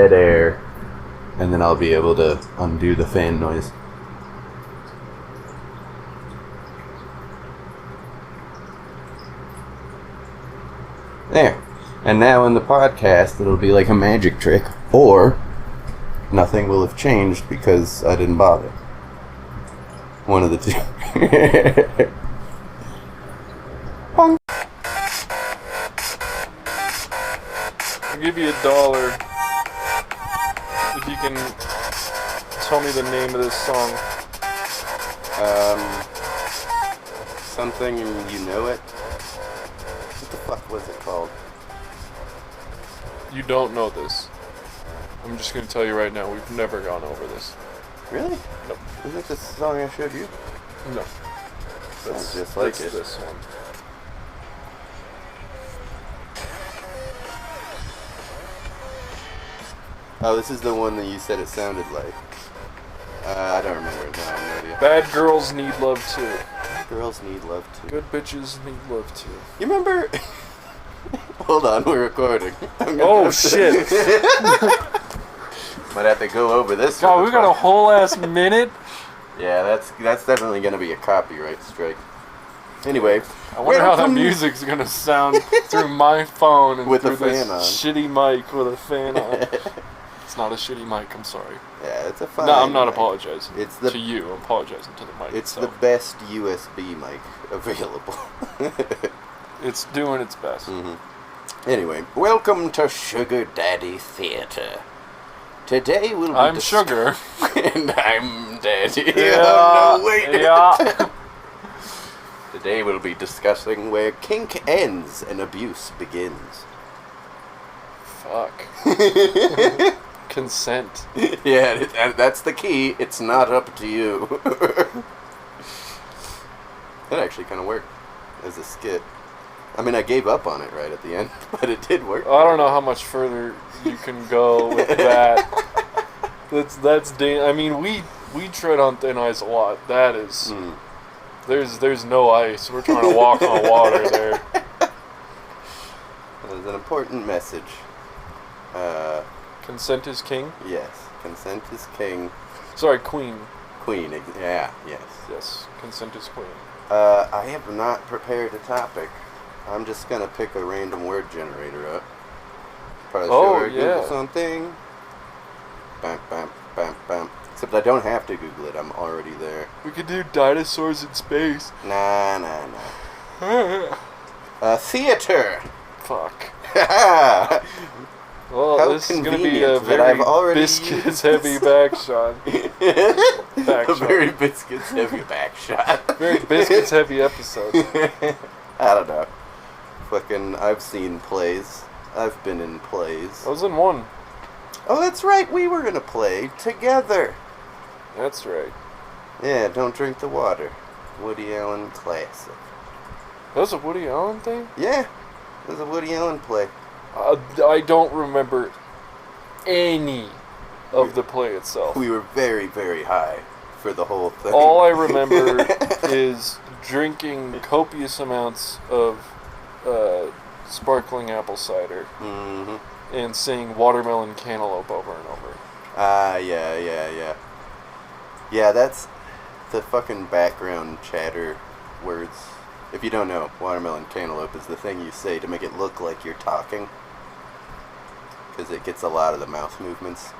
dead air, and then I'll be able to undo the fan noise. There. And now in the podcast, it'll be like a magic trick, or nothing will have changed because I didn't bother. One of the two. I'll give you $1 if you can tell me the name of this song. Something and you know it. What the fuck was it called? You don't know this. I'm just going to tell you right now, we've never gone over this. Really? Nope. Isn't it the song I showed you? No. Sounds just like that's it. This one. Oh, this is the one that you said it sounded like. I don't remember it now. I have no idea. Bad girls need love too. Girls need love too. Good bitches need love too. You remember? Hold on, we're recording. Oh shit! Might have to go over this. God, we got a whole ass minute. Yeah, that's definitely gonna be a copyright strike. Anyway, I wonder how that music's gonna sound through my phone and with through a fan this on. shitty mic with a fan on. It's not a shitty mic. I'm sorry. Yeah, it's a fine. No, I'm not mic. apologizing. It's the to you. I'm apologizing to the mic. It's itself. the best USB mic available. It's doing its best. Mm-hmm. Anyway, welcome to Sugar Daddy Theater. Today we'll be I'm Sugar. and I'm Daddy. Yeah, Oh, no, wait. yeah. Today we'll be discussing where kink ends and abuse begins. Fuck. Consent. Yeah, that's the key. It's not up to you. That actually kind of worked as a skit. I mean, I gave up on it right at the end, but it did work. I don't know how much further you can go with that. That's I mean, we tread on thin ice a lot. That is, there's no ice. We're trying to walk on water there. That is an important message. Consent is king. Yes, consent is king. Sorry, queen. Queen, yeah, yes. Yes, consent is queen. I have not prepared a topic. I'm just gonna pick a random word generator up. Probably show her Google something. Bam, bam, bam, bam. Except I don't have to Google it. I'm already there. We could do dinosaurs in space. Nah. Theater. Fuck. How Well, this is going to be a very biscuits heavy back shot. A very biscuits heavy back shot. Very biscuits heavy episode. I don't know. Fucking, I've seen plays. I've been in plays. I was in one. Oh, that's right. We were gonna play together. That's right. Yeah, Don't Drink the Water. Woody Allen classic. That was a Woody Allen thing? Yeah, it was a Woody Allen play. I don't remember any of the play itself. We were very, very high for the whole thing. All I remember is drinking copious amounts of sparkling apple cider and saying watermelon cantaloupe over and over. Yeah. Yeah, that's the fucking background chatter words. If you don't know, watermelon cantaloupe is the thing you say to make it look like you're talking. Because it gets a lot of the mouth movements.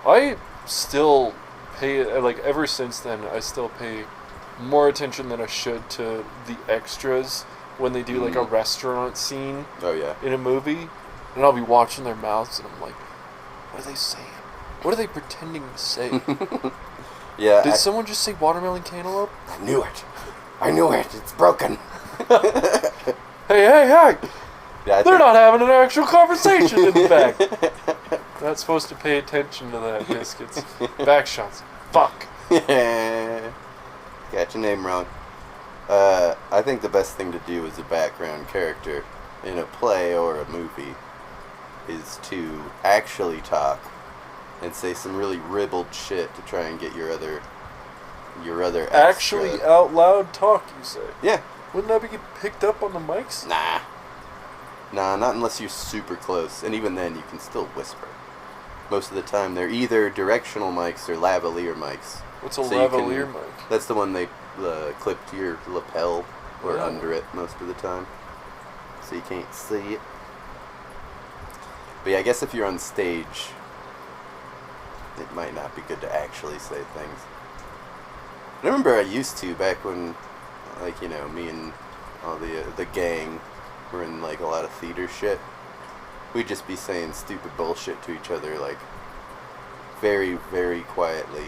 I still pay, like, ever since then, I still pay more attention than I should to the extras when they do, like, a restaurant scene in a movie. And I'll be watching their mouths, and I'm like, what are they saying? What are they pretending to say? Yeah. Did someone just say watermelon cantaloupe? I knew it. It's broken. Hey. Yeah, They're not having an actual conversation in the back. Not supposed to pay attention to that, biscuits. Back shots. Fuck. Got your name wrong. I think the best thing to do as a background character in a play or a movie is to actually talk and say some really ribald shit to try and get your other extra. Actually out loud talk, you say? Yeah. Wouldn't that be picked up on the mics? Nah, not unless you're super close, and even then you can still whisper. most of the time they're either directional mics or lavalier mics. What's a lavalier mic? That's the one they clip to your lapel or under it most of the time, so you can't see it. But yeah, I guess if you're on stage, it might not be good to actually say things. I remember I used to back when, like, you know, me and all the gang were in like a lot of theater shit. We'd just be saying stupid bullshit to each other, like, very, very quietly.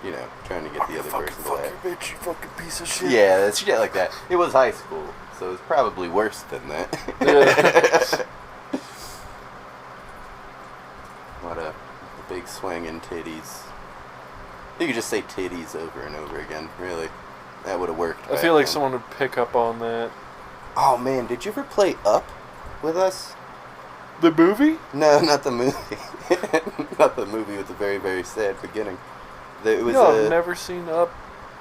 You know, trying to get the other person to laugh. Fuck your bitch, you fucking piece of shit. Yeah, that's shit like that. It was high school, so it was probably worse than that. Yeah. What a big swinging titties. You could just say titties over and over again, really. That would have worked. I feel like someone would pick up on that. Oh man, did you ever play Up with us? The movie? No, not the movie. Not the movie with the very, very sad beginning. I've never seen Up.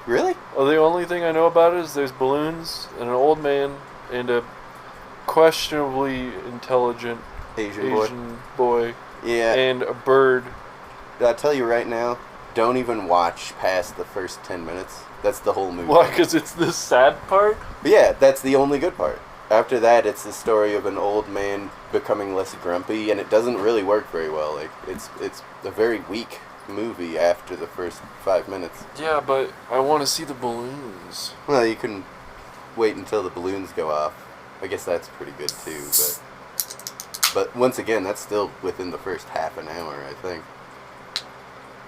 Really? Well, the only thing I know about it is there's balloons and an old man and a questionably intelligent Asian boy. Yeah. And a bird. I'll tell you right now, don't even watch past the first 10 minutes. That's the whole movie. Why? Because it's the sad part? But yeah, that's the only good part. After that, it's the story of an old man becoming less grumpy, and it doesn't really work very well. Like, it's a very weak movie after the first 5 minutes. Yeah, but I want to see the balloons. Well, you can wait until the balloons go off. I guess that's pretty good too, but once again, that's still within the first half an hour, I think.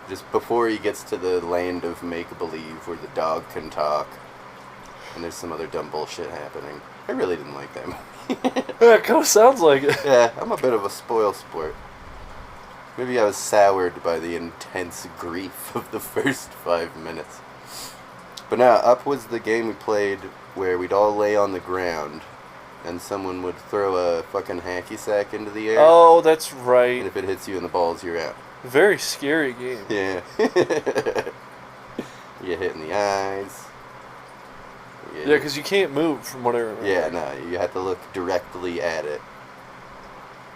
Just before he gets to the land of make-believe where the dog can talk, and there's some other dumb bullshit happening. I really didn't like that movie. Yeah, it kind of sounds like it. Yeah, I'm a bit of a spoil sport. Maybe I was soured by the intense grief of the first 5 minutes. But now, Up was the game we played where we'd all lay on the ground and someone would throw a fucking hacky sack into the air. Oh, that's right. And if it hits you in the balls, you're out. Very scary game. Yeah. You get hit in the eyes. Yeah, because you can't move from what I remember. Yeah, no, you have to look directly at it.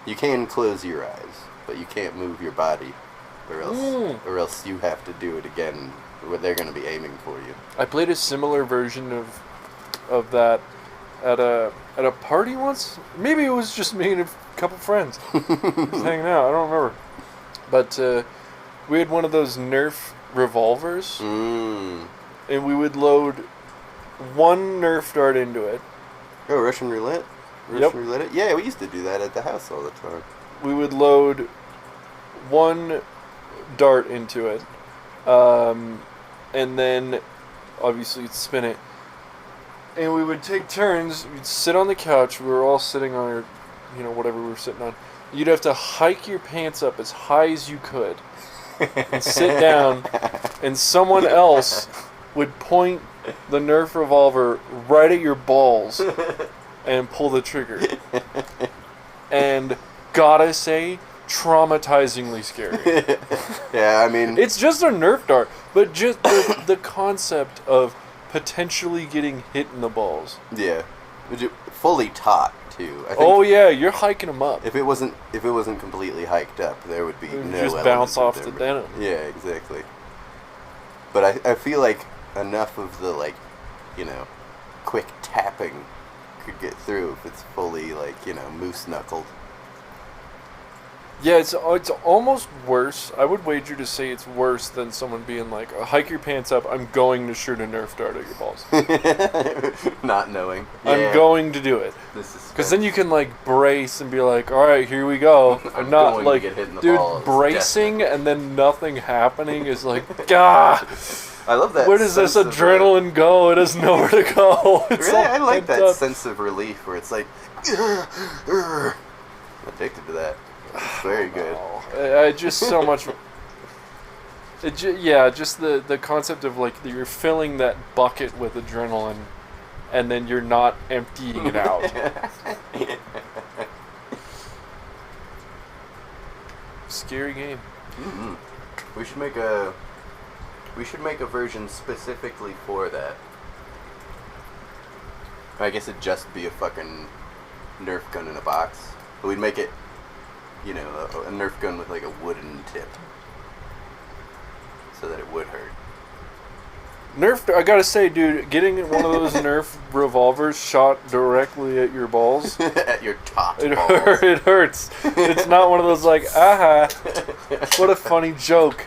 You can close your eyes, but you can't move your body, or else you have to do it again, where they're going to be aiming for you. I played a similar version of that at a party once. Maybe it was just me and a couple friends just hanging out. I don't remember. But we had one of those Nerf revolvers, and we would load one Nerf dart into it. Oh, Russian roulette? Roulette? Yeah, we used to do that at the house all the time. We would load one dart into it, and then obviously spin it. And we would take turns. We'd sit on the couch. We were all sitting on our, whatever we were sitting on. You'd have to hike your pants up as high as you could and sit down, and someone else would point the Nerf revolver right at your balls and pull the trigger. And gotta say, traumatizingly scary. Yeah, I mean, it's just a Nerf dart, but just the concept of potentially getting hit in the balls. Yeah, fully taut too. I think yeah, you're hiking them up. If it wasn't completely hiked up, there would be no just bounce off the denim. Yeah, exactly. But I feel like enough of the quick tapping could get through if it's fully moose knuckled. Yeah, it's almost worse. I would wager to say it's worse than someone being like, hike your pants up, I'm going to shoot a Nerf dart at your balls. Not knowing. I'm going to do it. Because then you can brace and be like, alright, here we go. I'm not going to get hit in the balls, bracing definitely. And then nothing happening is like, gah! I love that. Where does this adrenaline go? It has nowhere to go. It's really, I like that sense of relief where it's like, I'm addicted to that. It's very good. Just so much. Just the concept of you're filling that bucket with adrenaline, and then you're not emptying it out. Scary game. Mm-hmm. We should make a version specifically for that. I guess it'd just be a fucking Nerf gun in a box, but we'd make it you know, a Nerf gun with like a wooden tip, so that it would hurt. Nerf, I gotta say, dude, getting one of those Nerf revolvers shot directly at your balls. At your top balls. It hurts. It's not one of those like, aha, what a funny joke.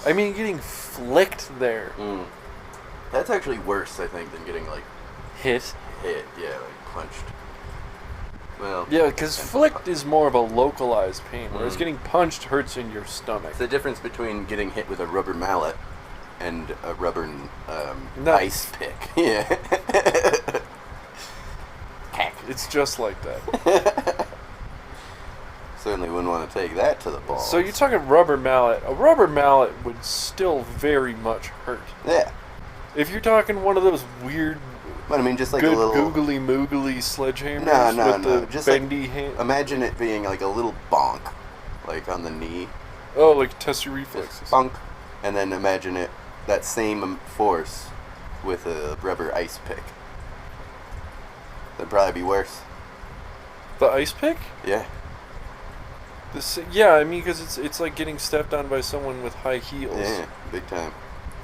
I mean, getting flicked there. That's actually worse, I think, than getting, like... Hit, yeah, like punched. Well... Yeah, because flicked is more of a localized pain, whereas getting punched hurts in your stomach. It's the difference between getting hit with a rubber mallet and a rubber ice pick. Yeah. It's just like that. Certainly wouldn't want to take that to the balls. So you're talking rubber mallet. A rubber mallet would still very much hurt. Yeah. If you're talking one of those weird, but I mean, just like good a little googly moogly sledgehammers with the just bendy like, hand. Imagine it being like a little bonk, like on the knee. Oh, like test your reflexes. Just bonk, and then imagine it that same force with a rubber ice pick. That'd probably be worse. The ice pick? Yeah. Yeah, I mean, because it's like getting stepped on by someone with high heels. Yeah, big time.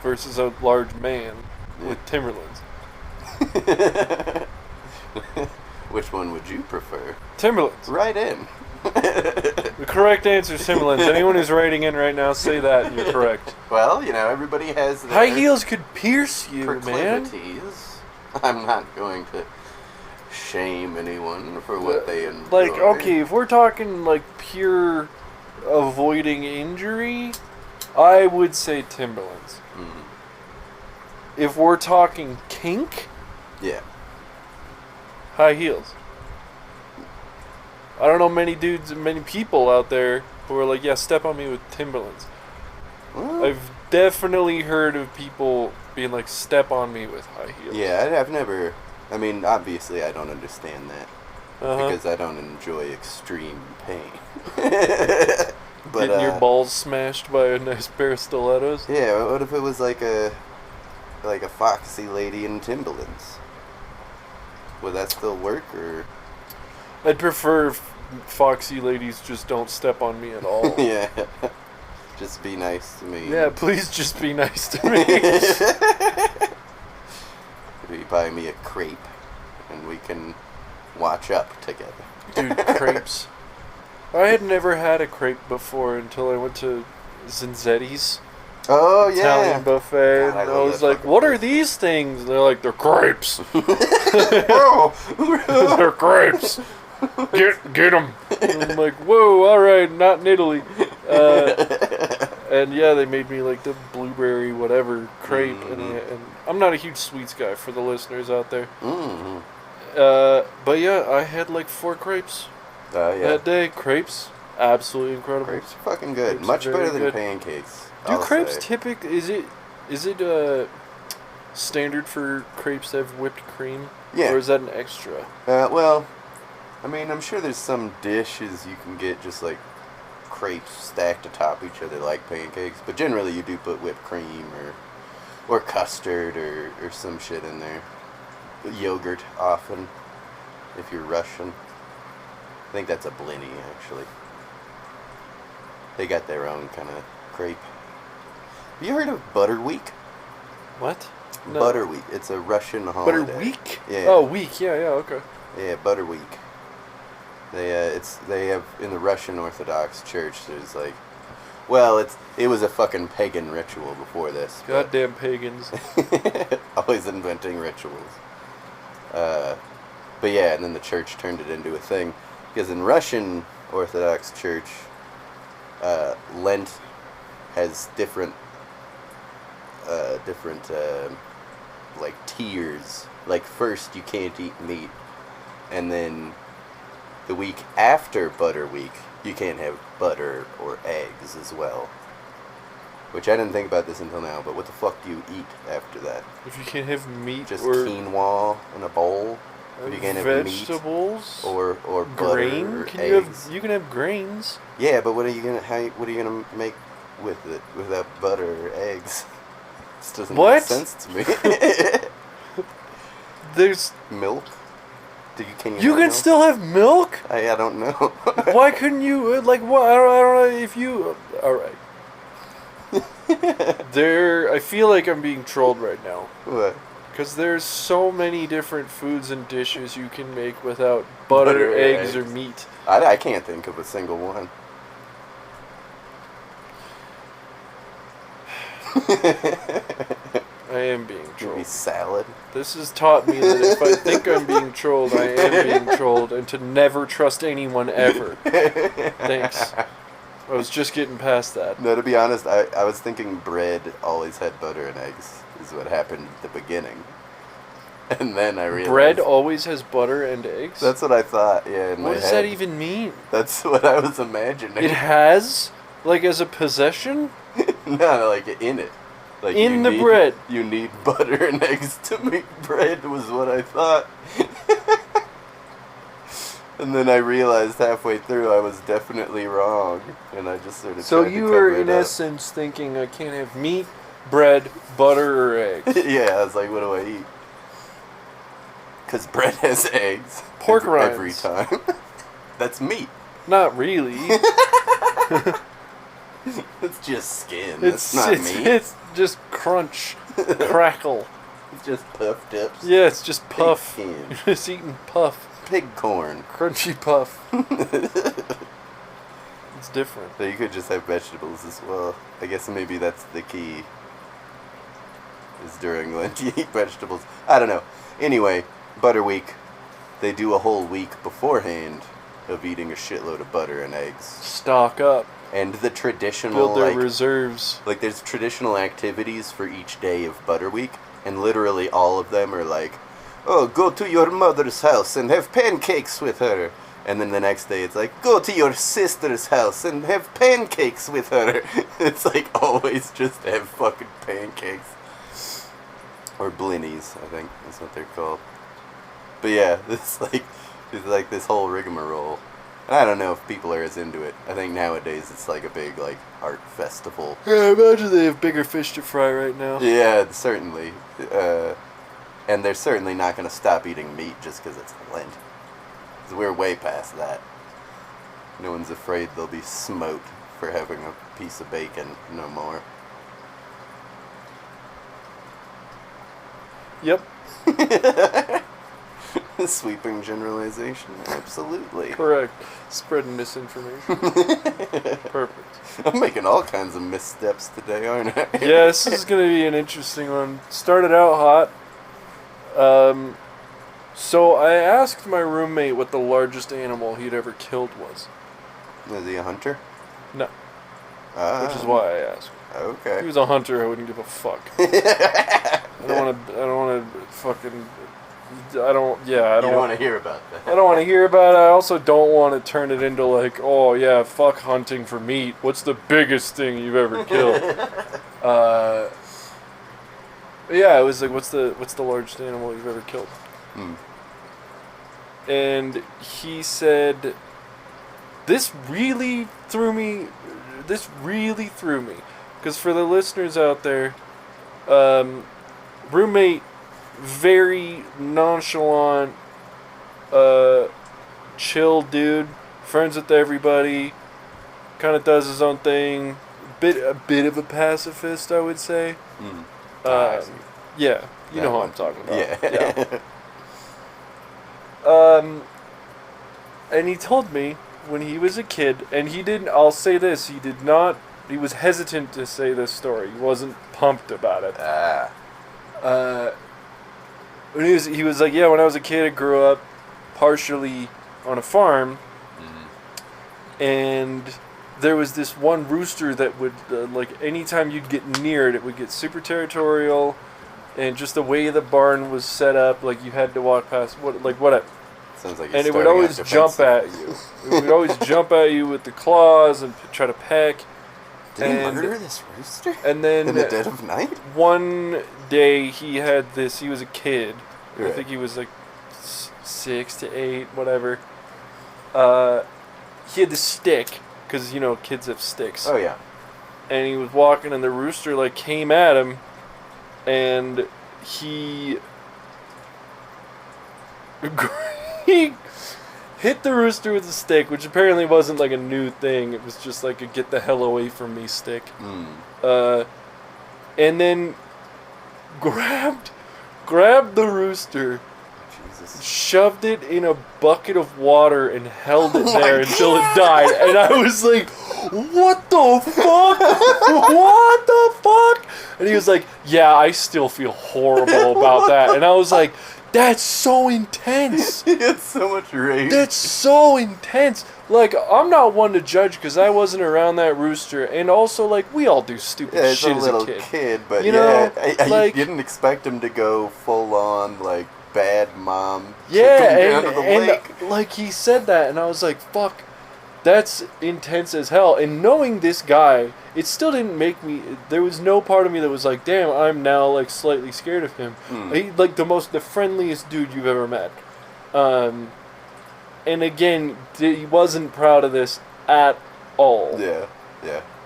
Versus a large man with Timberlands. Which one would you prefer? Timberlands. Write in. The correct answer is Timberlands. Anyone who's writing in right now, say that and you're correct. Well, you know, everybody has their high heels could pierce you, proclivities. man. I'm not going to shame anyone for what they enjoy. Like, okay, if we're talking like pure avoiding injury, I would say Timberlands. If we're talking kink, yeah, high heels. I don't know many people out there who are like, yeah, step on me with Timberlands. Well, I've definitely heard of people being like, step on me with high heels. Yeah, I've never... I mean, obviously I don't understand that. Because I don't enjoy extreme pain. But, getting your balls smashed by a nice pair of stilettos? Yeah, what if it was like a foxy lady in Timberlands? Would that still work, or... I'd prefer foxy ladies just don't step on me at all. Yeah. Just be nice to me. Yeah, please just be nice to me. Maybe buy me a crepe, and we can watch up together. Dude, crepes. I had never had a crepe before until I went to Zinzetti's. Oh, yeah. Italian buffet. God, and I was like, what are these things? And they're like, they're crepes. They're crepes. Get them. And I'm like, whoa, all right, not in Italy. And yeah, they made me like the blueberry whatever crepe, and I'm not a huge sweets guy for the listeners out there. But yeah, I had like 4 crepes that day. Crepes, absolutely incredible. Crepes are fucking good. Crepes Much better than good. Pancakes. Do crepes typically? Is it standard for crepes to have whipped cream? Yeah. Or is that an extra? Well, I mean, I'm sure there's some dishes you can get just like crepes stacked atop each other like pancakes, but generally you do put whipped cream or custard or some shit in there. Yogurt often, if you're Russian. I think that's a blini, actually. They got their own kind of crepe. Have you heard of Butter Week? What? No. Butter Week. It's a Russian holiday. Butter Week? Yeah. Oh, week. Yeah, okay. Yeah, Butter Week. They have in the Russian Orthodox Church. There's like, well, it was a fucking pagan ritual before this. Goddamn pagans. Always inventing rituals. But yeah, and then the church turned it into a thing because in Russian Orthodox Church, Lent has different like tiers. Like first you can't eat meat, and then the week after Butter Week you can't have butter or eggs as well. Which I didn't think about this until now, but what the fuck do you eat after that? If you can't have meat just or quinoa in a bowl. If you can't have vegetables meat or butter grain, or eggs. you can have grains. Yeah, but what are you gonna make with it without butter or eggs? This doesn't make sense to me. There's milk. Can you can still have milk? I don't know. Why couldn't you, like, what? I don't know if you... Alright. I feel like I'm being trolled right now. What? Because there's so many different foods and dishes you can make without butter, eggs, or meat. I can't think of a single one. I am being trolled. Maybe salad. This has taught me that if I think I'm being trolled, I am being trolled, and to never trust anyone ever. Thanks. I was just getting past that. No, to be honest, I was thinking bread always had butter and eggs, is what happened at the beginning. And then I realized... Bread always has butter and eggs? That's what I thought, yeah, in my head. What does that even mean? That's what I was imagining. It has? Like, as a possession? No, like, in it. Like in the bread. You need butter and eggs to make bread, was what I thought. And then I realized halfway through I was definitely wrong, and I just sort of So you were in essence thinking I can't have meat, bread, butter, or eggs. Yeah, I was like, what do I eat? Because bread has eggs. Pork rinds. Every time. That's meat. Not really. It's just skin. It's not meat. It's just crunch, crackle. It's just puff dips. Yeah, it's just puff. Pig You're just eating puff. Pig corn. Crunchy puff. It's different. So you could just have vegetables as well. I guess maybe that's the key. Is during Lent you eat vegetables. I don't know. Anyway, Butter Week. They do a whole week beforehand of eating a shitload of butter and eggs. Stock up. And the traditional... Build their reserves. Like, there's traditional activities for each day of Butter Week, and literally all of them are like, oh, go to your mother's house and have pancakes with her. And then the next day it's like, go to your sister's house and have pancakes with her. It's like always just have fucking pancakes. Or blinnies, I think is what they're called. But yeah, it's like this whole rigmarole. And I don't know if people are as into it. I think nowadays it's like a big like art festival. Yeah, I imagine they have bigger fish to fry right now. Yeah, certainly. And they're certainly not going to stop eating meat just because it's Lent. Because we're way past that. No one's afraid they'll be smoked for having a piece of bacon no more. Yep. Sweeping generalization, absolutely. Correct. Spreading misinformation. Perfect. I'm making all kinds of missteps today, aren't I? Yeah, this is going to be an interesting one. Started out hot. So I asked my roommate what the largest animal he'd ever killed was. Was he a hunter? No. Which is why I asked. Okay. If he was a hunter, I wouldn't give a fuck. I don't want to fucking... You don't want to hear about that. I don't want to hear about it. I also don't want to turn it into like, oh yeah, fuck hunting for meat. What's the biggest thing you've ever killed? Yeah, it was like, what's the largest animal you've ever killed? And he said, this really threw me. Because for the listeners out there, roommate, very nonchalant, chill dude, friends with everybody, kind of does his own thing, a bit of a pacifist, I would say. Yeah, you know who I'm talking about. Yeah. And he told me when he was a kid, and I'll say this, he was hesitant to say this story. He wasn't pumped about it. When he was like, yeah, when I was a kid, I grew up partially on a farm, and there was this one rooster that would, like, anytime you'd get near it, it would get super territorial, and just the way the barn was set up, like, you had to walk past, whatever. Sounds like and it would always jump at you. It would always jump at you with the claws and try to peck. Did he murder this rooster? And then in the dead of night? One day he was a kid. Right. I think he was like 6 to 8, whatever. He had this stick, because, kids have sticks. Oh, yeah. And he was walking, and the rooster, like, came at him, and he he hit the rooster with a stick, which apparently wasn't like a new thing. It was just like a get the hell away from me stick. And then grabbed the rooster, Jesus. shoved it in a bucket of water, and held it there until it died. And I was like, what the fuck? What the fuck? And he was like, yeah, I still feel horrible about that. And I was like, that's so intense. He had so much rage. That's so intense. Like, I'm not one to judge because I wasn't around that rooster. And also, like, we all do stupid shit as a kid. But you know, like, you didn't expect him to go full on, like, bad mom. Yeah, and like, he said that, and I was like, fuck, that's intense as hell. And knowing this guy, it still didn't make me, there was no part of me that was like, damn, I'm now, like, slightly scared of him. He, like, the friendliest dude you've ever met. And again, he wasn't proud of this at all. Yeah.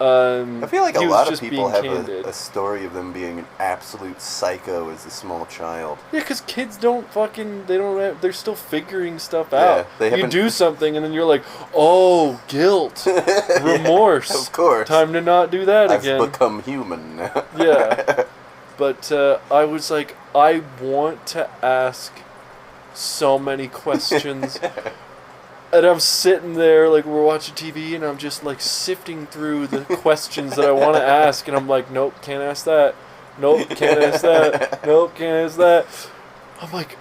I feel like a lot of people have a story of them being an absolute psycho as a small child. Yeah, because kids they're still figuring stuff out. You do something and then you're like, oh, guilt, remorse. Of course. Time to not do that again. I've become human now. Yeah. But I was like, I want to ask so many questions. And I'm sitting there, like, we're watching TV, and I'm just, like, sifting through the questions that I want to ask, and I'm like, nope, can't ask that. Nope, can't ask that. Nope, can't ask that. I'm like,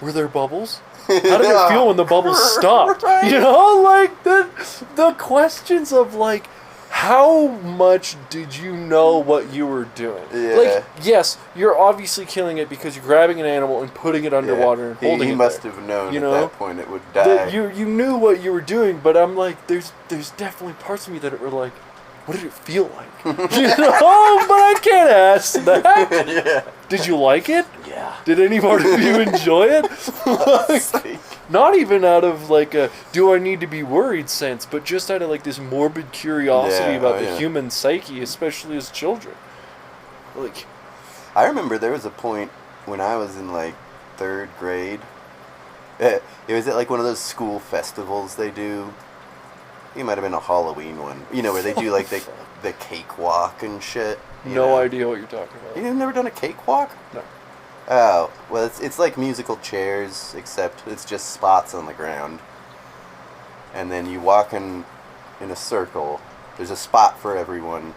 were there bubbles? How did it feel when the bubbles stopped? You know, like, the questions of, like, how much did you know what you were doing? Yeah. Like, yes, you're obviously killing it because you're grabbing an animal and putting it underwater and holding it. He must have known at that point it would die. You knew what you were doing, but I'm like, there's definitely parts of me that were like, what did it feel like? You know, but I can't ask that. Yeah. Did you like it? Yeah. Did any part of you enjoy it? Not even out of like a do I need to be worried sense, but just out of like this morbid curiosity about the human psyche, especially as children. Like, I remember there was a point when I was in like 3rd grade. It was at like one of those school festivals they do. It might have been a Halloween one. You know, where they do like the cakewalk and shit. No idea what you're talking about. You've never done a cakewalk? No. Oh, well, it's like musical chairs, except it's just spots on the ground. And then you walk in a circle. There's a spot for everyone.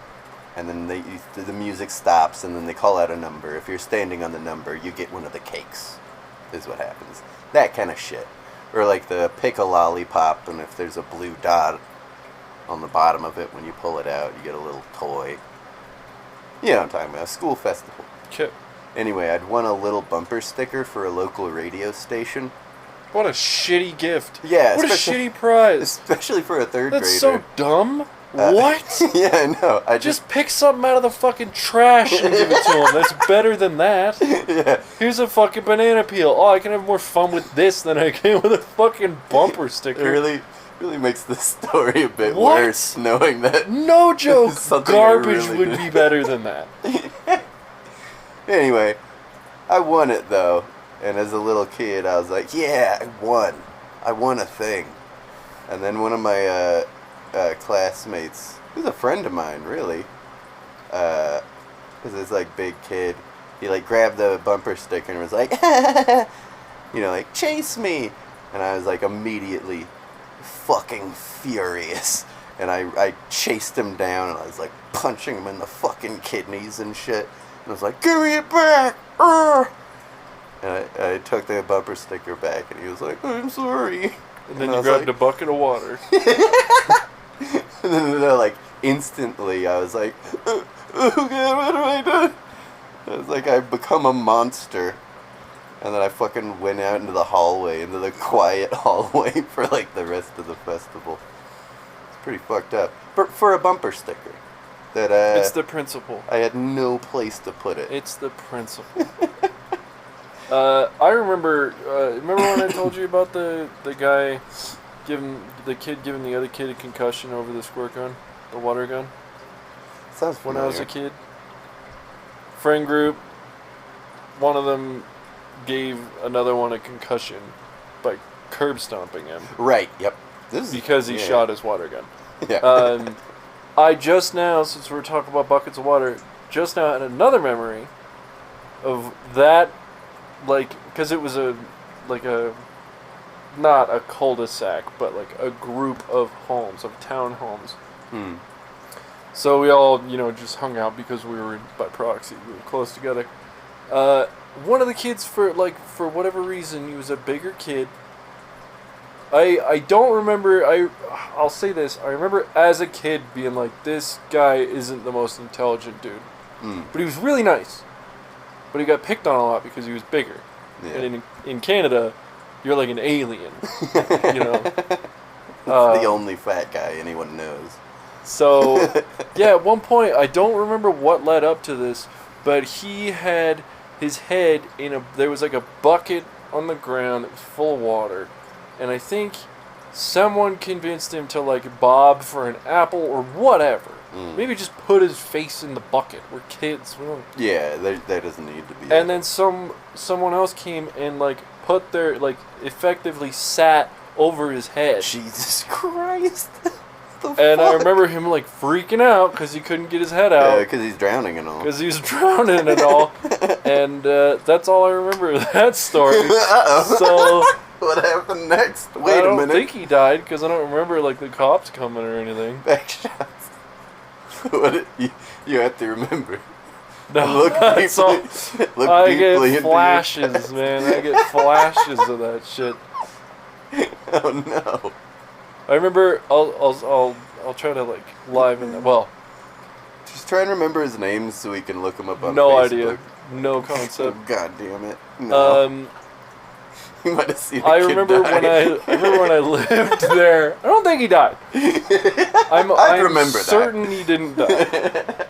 And then the music stops, and then they call out a number. If you're standing on the number, you get one of the cakes, is what happens. That kind of shit. Or like the pick a lollipop, and if there's a blue dot on the bottom of it, when you pull it out, you get a little toy. You know what I'm talking about, a school festival. Okay. Anyway, I'd won a little bumper sticker for a local radio station. What a shitty gift. Yeah. What a shitty prize. Especially for a 3rd grader. That's so dumb. What? Yeah, I know. Just pick something out of the fucking trash and give it to him. That's better than that. Yeah. Here's a fucking banana peel. Oh, I can have more fun with this than I can with a fucking bumper sticker. It really makes the story a bit worse, knowing that. No joke. Garbage would be better than that. Anyway, I won it though, and as a little kid, I was like, "Yeah, I won! I won a thing." And then one of my classmates, who's a friend of mine, really, because this like big kid, he like grabbed the bumper sticker and was like, you know, like chase me, and I was like immediately fucking furious, and I chased him down, and I was like punching him in the fucking kidneys and shit. I was like, give me it back! And I took the bumper sticker back, and he was like, I'm sorry. And then you grabbed a bucket of water. And then, like, instantly, I was like, oh God, what have I done? I was like, I've become a monster. And then I fucking went out into the hallway, into the quiet hallway for, like, the rest of the festival. It's pretty fucked up. For a bumper sticker. It's the principle. I had no place to put it. It's the principle. I remember when I told you about the guy giving the other kid a concussion over the squirt gun, the water gun? Sounds familiar. When I was a kid. Friend group, one of them gave another one a concussion by curb stomping him. Right. Yep. Because he shot his water gun. Yeah. I just now, since we're talking about buckets of water, just now had another memory of that, like, because it was not a cul-de-sac, but like a group of homes, of townhomes. So we all, just hung out because we were by proxy, we were close together. One of the kids, for whatever reason, he was a bigger kid. I don't remember, I'll say this, I remember as a kid being like, this guy isn't the most intelligent dude. But he was really nice. But he got picked on a lot because he was bigger. Yeah. And in Canada, you're like an alien. The only fat guy anyone knows. So, yeah, at one point, I don't remember what led up to this, but he had his head there was like a bucket on the ground that was full of water. And I think someone convinced him to, like, bob for an apple or whatever. Maybe just put his face in the bucket. We're kids. Yeah, there doesn't need to be. And then someone else came and, like, put their, like, effectively sat over his head. Jesus Christ. And I remember him, like, freaking out because he couldn't get his head out. Yeah, because he's drowning and all. Because he was drowning and all. And that's all I remember of that story. Uh-oh. So... What happened next? Wait a minute. I don't think he died because I don't remember like the cops coming or anything. Back shots. What you have to remember. No, look deeply. I get flashes, man. I get flashes of that shit. Oh no. I remember. I'll try to like liven that. Well, just try and remember his name so we can look him up on no Facebook. idea. No concept. God damn it. No. You might have seen I remember when I lived there. I don't think he died. I'm certain he didn't die.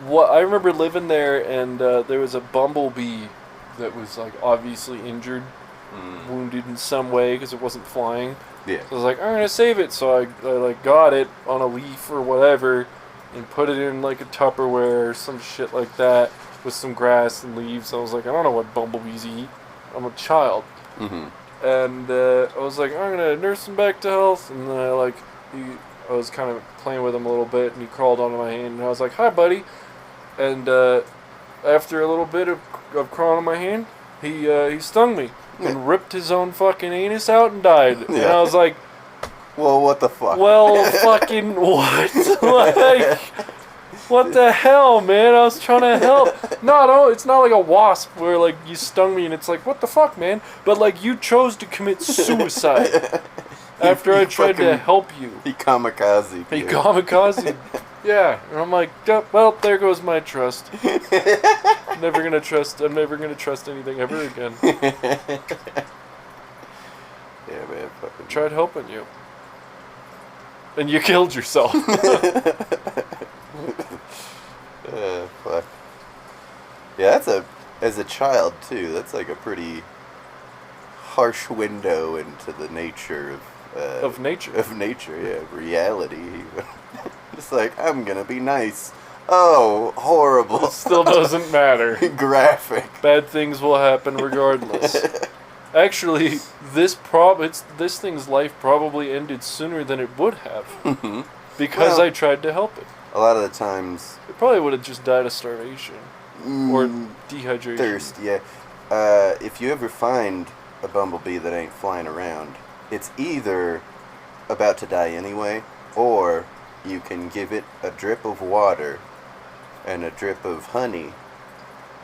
I remember living there, and there was a bumblebee that was like obviously injured, wounded in some way because it wasn't flying. Yeah. So I was like, I'm gonna save it. So I like got it on a leaf or whatever, and put it in like a Tupperware or some shit like that with some grass and leaves. I was like, I don't know what bumblebees eat. I'm a child. And I was like, I'm gonna nurse him back to health. And then I was kind of playing with him a little bit, and he crawled onto my hand, and I was like, hi, buddy. And after a little bit of crawling on my hand, he stung me and ripped his own fucking anus out and died. Yeah. And I was like, well, what the fuck? Well, fucking what? Like, what the hell, man? I was trying to help. No, it's not like a wasp where, like, you stung me and it's like, what the fuck, man? But, like, you chose to commit suicide after I tried to help you. He kamikaze. He kamikaze. Yeah. And I'm like, well, there goes my trust. I'm never gonna trust anything ever again. Yeah, man. I tried helping you. And you killed yourself. Fuck. Yeah, as a child too, that's like a pretty harsh window into the nature of nature. Of nature, yeah, reality. Just like, I'm gonna be nice. Oh, horrible. It still doesn't matter. Graphic. Bad things will happen regardless. Actually, this thing's life probably ended sooner than it would have. Because I tried to help it. A lot of the times... It probably would have just died of starvation. Or dehydration. Thirst, yeah. If you ever find a bumblebee that ain't flying around, it's either about to die anyway, or you can give it a drip of water and a drip of honey,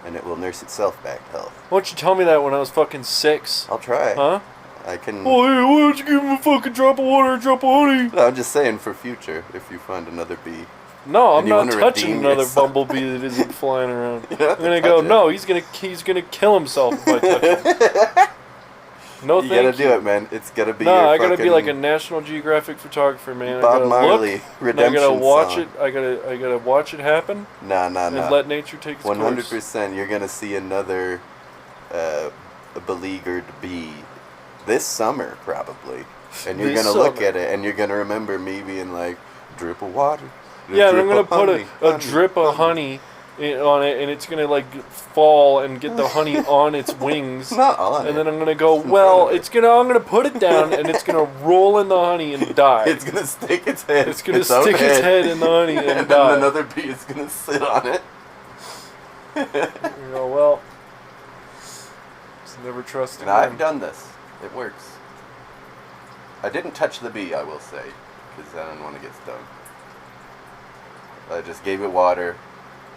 and it will nurse itself back to health. Why don't you tell me that when I was fucking 6? I'll try. Huh? I can... Oh, hey, why don't you give him a fucking drop of water and a drop of honey? No, I'm just saying for future, if you find another bee. No, I'm not touching another bumblebee that isn't flying around. I'm gonna go, no, he's gonna kill himself if I touch him. No, thank you. You gotta do it, man. It's gotta be No, I gotta be like a National Geographic photographer, man. Bob Marley redemption I gotta watch song. it. I gotta watch it happen. No. And let nature take its course. 100%. You're gonna see another beleaguered bee this summer, probably. And you're gonna look at it, and you're gonna remember me being like, drip of water. Yeah, and I'm gonna put a drip of honey on it, and it's gonna like fall and get the honey on its wings. Not on and then I'm gonna go, well, I'm gonna put it down, and it's gonna roll in the honey and die. It's gonna stick its head. It's gonna stick its head in the honey and die. And another bee is gonna sit on it. You go, well, just never trust again. I've done this. It works. I didn't touch the bee, I will say, because I didn't want to get stung. I just gave it water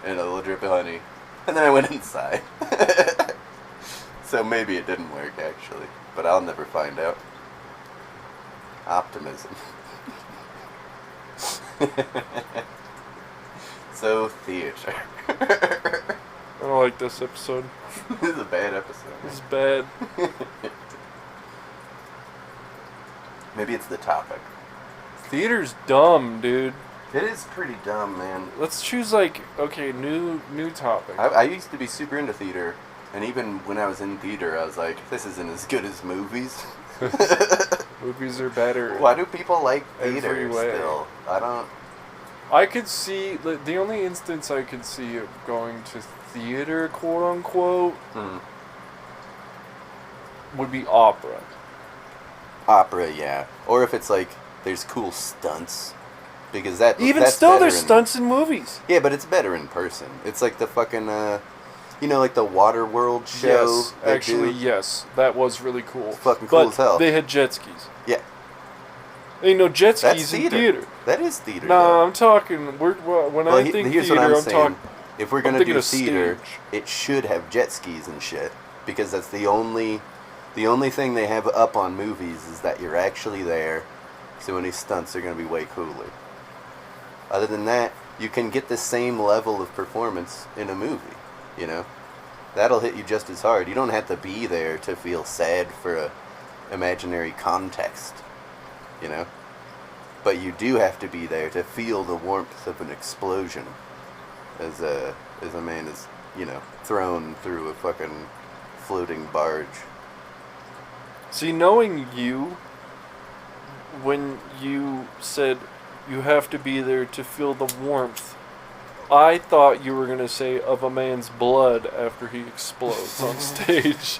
and a little drip of honey, and then I went inside. So maybe it didn't work, actually, but I'll never find out. Optimism. So, theater. I don't like this episode. This is a bad episode. This is bad. Maybe it's the topic. Theater's dumb, dude. It is pretty dumb, man. Let's choose, like, okay, new topic. I used to be super into theater, and even when I was in theater, I was like, this isn't as good as movies. Movies are better. Why do people like theater still? I could see, the only instance I could see of going to theater, quote unquote, would be opera. Opera, yeah. Or if it's like, there's cool stunts. Because that's there's stunts in movies. Yeah, but it's better in person. It's like the fucking, like the Waterworld show. Yes, actually, yes. That was really cool. It's fucking cool as hell. They had jet skis. Yeah. Jet skis in theater. That is theater. No, I'm talking. When I think theater, I'm talking. If we're gonna do theater, it should have jet skis and shit, because that's the only thing they have up on movies is that you're actually there. So any stunts are gonna be way cooler. Other than that, you can get the same level of performance in a movie. That'll hit you just as hard. You don't have to be there to feel sad for a imaginary context. But you do have to be there to feel the warmth of an explosion as a man is, thrown through a fucking floating barge. See, knowing you, when you said you have to be there to feel the warmth, I thought you were going to say of a man's blood after he explodes on stage.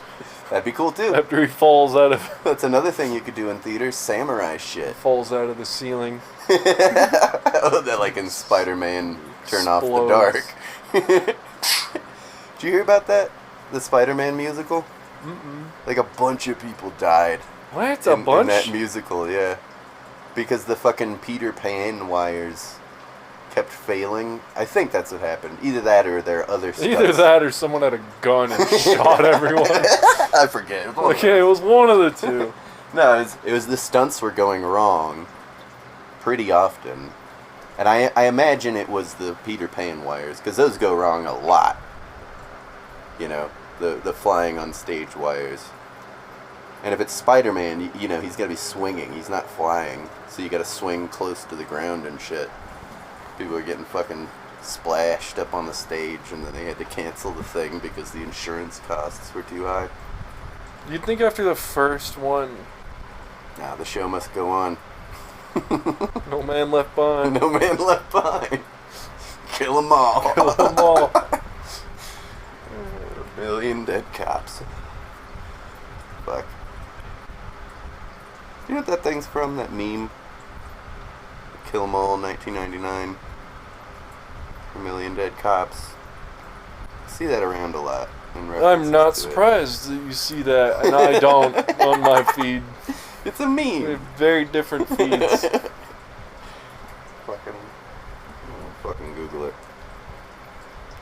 That'd be cool too. After he falls out of... That's another thing you could do in theater, samurai shit. Falls out of the ceiling. Oh, that like in Spiderman Turn Off the Dark. Did you hear about that? The Spider-Man musical? Mm-mm. Like a bunch of people died. What? In that musical, yeah. Because the fucking Peter Pan wires kept failing. I think that's what happened. Either that or there are other stunts. Either that or someone had a gun and shot everyone. I forget. Okay, it was one of the two. No, it was the stunts were going wrong pretty often. And I imagine it was the Peter Pan wires, because those go wrong a lot. The flying on stage wires. And if it's Spider-Man, he's got to be swinging. He's not flying. So you got to swing close to the ground and shit. People are getting fucking splashed up on the stage, and then they had to cancel the thing because the insurance costs were too high. You'd think after the first one... Nah, the show must go on. No man left behind. No man left behind. Kill them all. Kill them all. 1,000,000 dead cops. Fuck. You know what that thing's from? That meme? Kill 'em all, 1999. 1,000,000 dead cops. I see that around a lot. I'm not surprised that you see that, and I don't on my feed. It's a meme. We have very different feeds. Fucking Google it.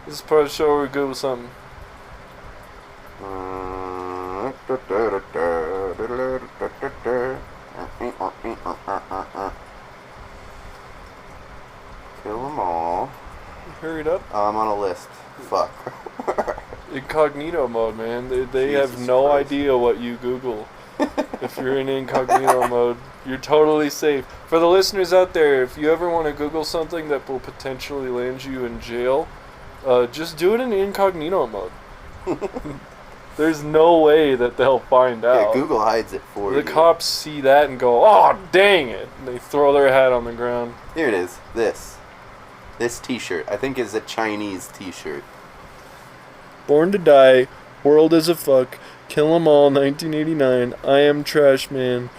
This is part of the show where we Google something. Kill them all. Hurry it up. Oh, I'm on a list. Fuck. Incognito mode, man. They Jesus have no Christ. idea what you Google. If you're in incognito mode, you're totally safe. For the listeners out there, if you ever want to Google something that will potentially land you in jail, just do it in incognito mode. There's no way that they'll find out. Yeah, Google hides it for you. The cops see that and go, "Oh, dang it!" And they throw their hat on the ground. Here it is. This. This t-shirt, I think, is a Chinese t-shirt. Born to Die, World is a Fuck, Kill 'Em All, 1989, I Am Trash Man,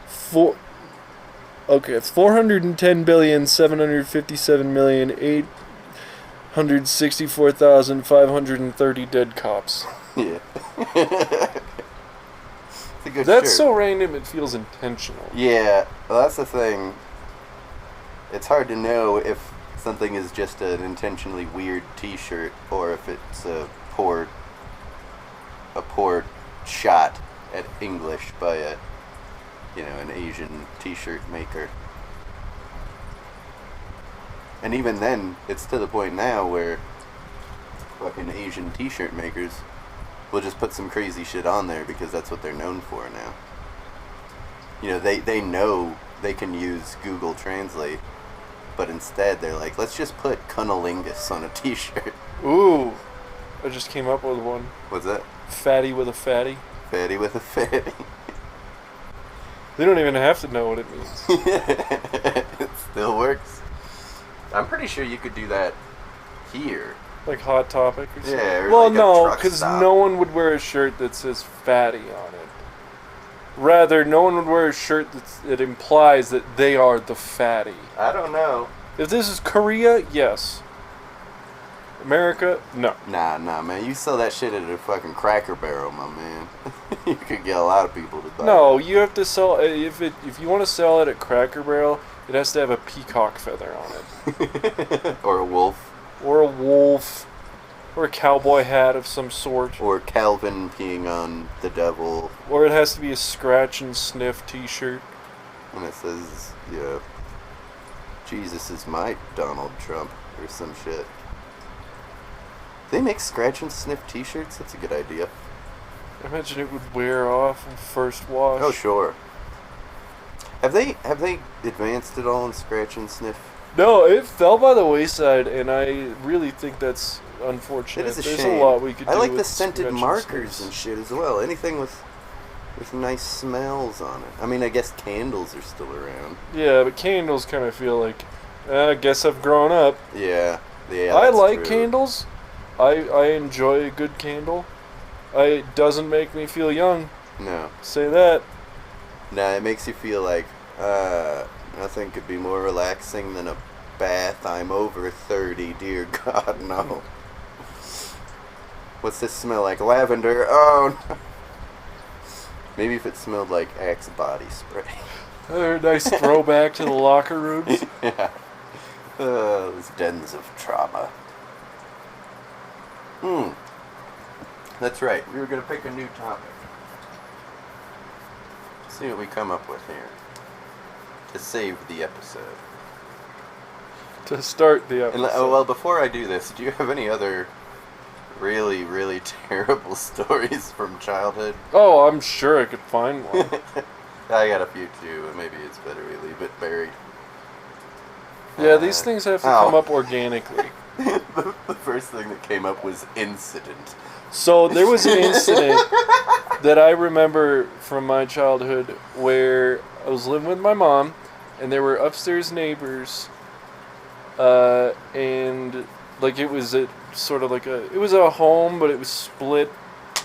410,757,864,530 dead cops. Yeah. It's a good That's shirt. so random it feels intentional. Yeah, well, that's the thing. It's hard to know if something is just an intentionally weird t-shirt or if it's a poor shot at English by an Asian t-shirt maker. And even then, it's to the point now where fucking Asian t-shirt makers will just put some crazy shit on there because that's what they're known for now. They know they can use Google Translate, but instead they're like, let's just put cunnilingus on a t-shirt. Ooh, I just came up with one. What's that? Fatty with a fatty. Fatty with a fatty. They don't even have to know what it means. It still works. I'm pretty sure you could do that here. Like Hot Topic or something? Yeah, or well, like a no, truck because stop. no one would wear a shirt that says fatty on it. Rather, no one would wear a shirt that implies that they are the fatty. I don't know. If this is Korea, yes. America, no. Nah, man. You sell that shit at a fucking Cracker Barrel, my man. You could get a lot of people to buy No, it. you have to sell if you want to sell it at Cracker Barrel, it has to have a peacock feather on it. Or a wolf. Or a wolf. Or a cowboy hat of some sort. Or Calvin peeing on the devil. Or it has to be a scratch and sniff t-shirt. And it says, Jesus is my Donald Trump. Or some shit. They make scratch and sniff t-shirts? That's a good idea. I imagine it would wear off in first wash. Oh, sure. Have they advanced at all in scratch and sniff? No, it fell by the wayside, and I really think that's unfortunate. It is a There's shame. a lot we could do I like with the scented scratch markers sniffs. and shit as well. Anything with nice smells on it. I mean, I guess candles are still around. Yeah, but candles kind of feel like, I guess I've grown up. Yeah. I that's like true. candles. I enjoy a good candle. It doesn't make me feel young. No. Say that. Nah, it makes you feel like, nothing could be more relaxing than a bath. I'm over 30, dear God, no. What's this smell like? Lavender. Oh, no. Maybe if it smelled like Axe body spray. A nice throwback to the locker rooms. Yeah. Those dens of trauma. That's right. We were going to pick a new topic. See what we come up with here. To save the episode. To start the episode. Well, before I do this, do you have any other really, really terrible stories from childhood? Oh, I'm sure I could find one. I got a few too, and maybe it's better we leave it buried. Yeah, these things have to come up organically. The first thing that came up was incident. So there was an incident that I remember from my childhood where I was living with my mom, and there were upstairs neighbors, and like it was a home, but it was split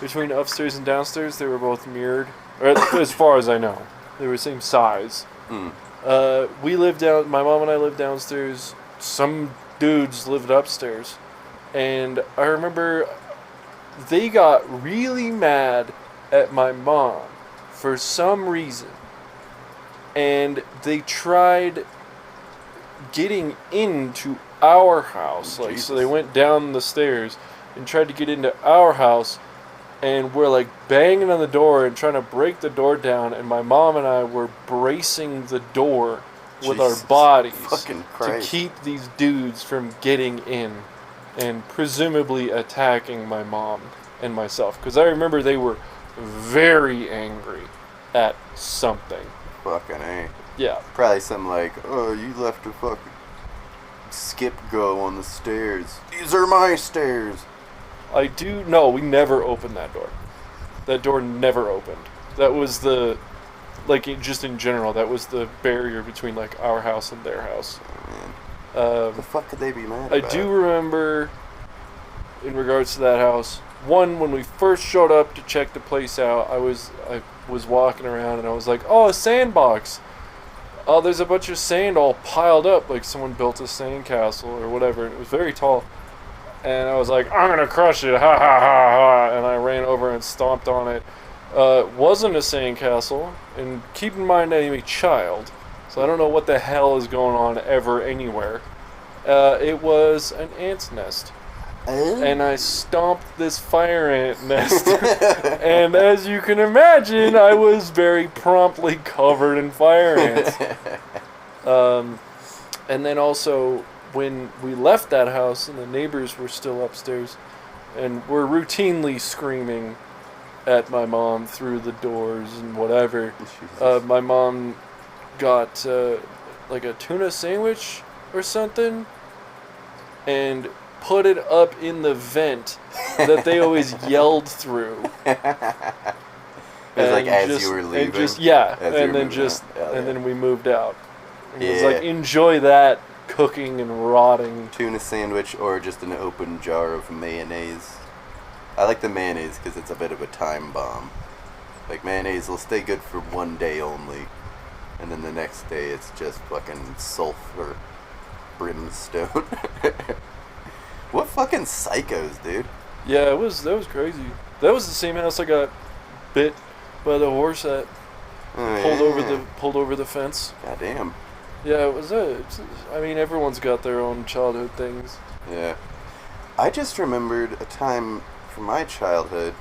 between upstairs and downstairs. They were both mirrored, or as far as I know, they were the same size. We lived down. My mom and I lived downstairs. Some dudes lived upstairs, and I remember they got really mad at my mom for some reason, and they tried getting into our house. Like, so they went down the stairs and tried to get into our house, and we're like banging on the door and trying to break the door down, and my mom and I were bracing the door with our bodies to keep these dudes from getting in and presumably attacking my mom and myself, because I remember they were very angry at something. Fucking A. Yeah. Probably something like, oh, you left a fucking skip go on the stairs. These are my stairs. No, we never opened that door. That door never opened. That was just in general, that was the barrier between, like, our house and their house. Oh, man. What the fuck could they be mad about? I do remember, in regards to that house, one, when we first showed up to check the place out, I was walking around and I was like, oh, a sandbox. Oh, there's a bunch of sand all piled up, like someone built a sandcastle or whatever, and it was very tall. And I was like, I'm gonna crush it, ha ha ha ha, and I ran over and stomped on it. Wasn't a sandcastle, and keep in mind I'm a child, so I don't know what the hell is going on ever anywhere. It was an ant's nest. And I stomped this fire ant nest. And as you can imagine, I was very promptly covered in fire ants. And then also, when we left that house and the neighbors were still upstairs and were routinely screaming at my mom through the doors and whatever, my mom got like a tuna sandwich or something and put it up in the vent that they always yelled through. It was like as you were leaving? And then we moved out. It was like, enjoy that cooking and rotting. Tuna sandwich or just an open jar of mayonnaise. I like the mayonnaise because it's a bit of a time bomb. Like, mayonnaise will stay good for one day only. And then the next day it's just fucking sulfur brimstone. What fucking psychos, dude? Yeah, that was crazy. That was the same house I got bit by the horse at. Pulled over the fence. Goddamn. Yeah, it was I mean, everyone's got their own childhood things. Yeah. I just remembered a time from my childhood.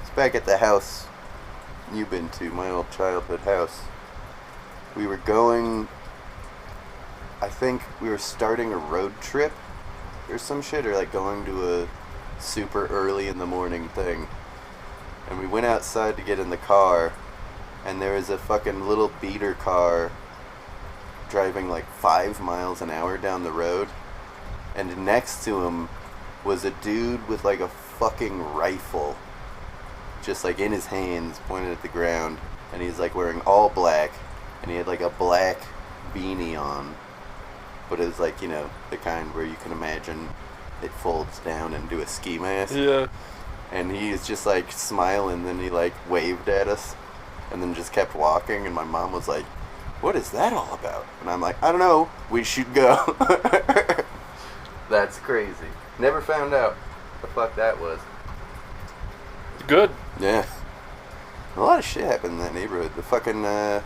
It's back at the house you've been to, my old childhood house. We were going, I think we were starting a road trip or some shit, or like going to a super early in the morning thing. And we went outside to get in the car, and there was a fucking little beater car driving like 5 miles an hour down the road, and next to him was a dude with like a fucking rifle just like in his hands pointed at the ground, and he's like wearing all black, and he had like a black beanie on, but it was like, you know, the kind where you can imagine it folds down into a ski mask. Yeah. And he was just like smiling, then he like waved at us and then just kept walking, and my mom was like, what is that all about? And I'm like, I don't know, we should go. That's crazy. Never found out the fuck that was. Good. Yeah. A lot of shit happened in that neighborhood. The fucking, there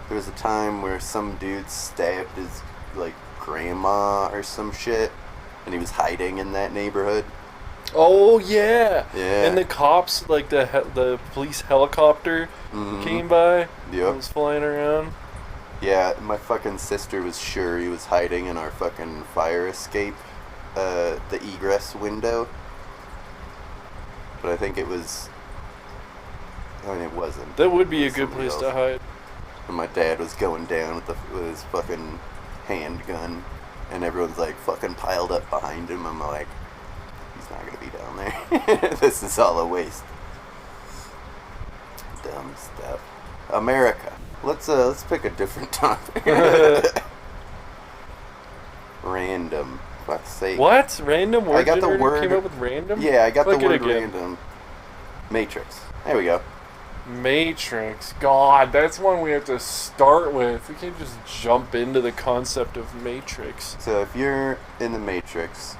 was a time where some dude stabbed his, like, grandma or some shit, and he was hiding in that neighborhood. Oh, yeah. Yeah. And the cops, like, the police helicopter came by. Yep. Was flying around. Yeah, my fucking sister was sure he was hiding in our fucking fire escape, the egress window. But I think it was... I mean, it wasn't. That would be a good place to hide. And my dad was going down with his fucking handgun, and everyone's like fucking piled up behind him. I'm like, he's not gonna be down there. This is all a waste. Dumb stuff. America. Let's pick a different topic. Random. Fuck's sake. What? Random word? I got the word. Came up with random? Yeah, I got Click the word again. random. Matrix. There we go. Matrix. God, that's one we have to start with. We can't just jump into the concept of Matrix. So if you're in the Matrix,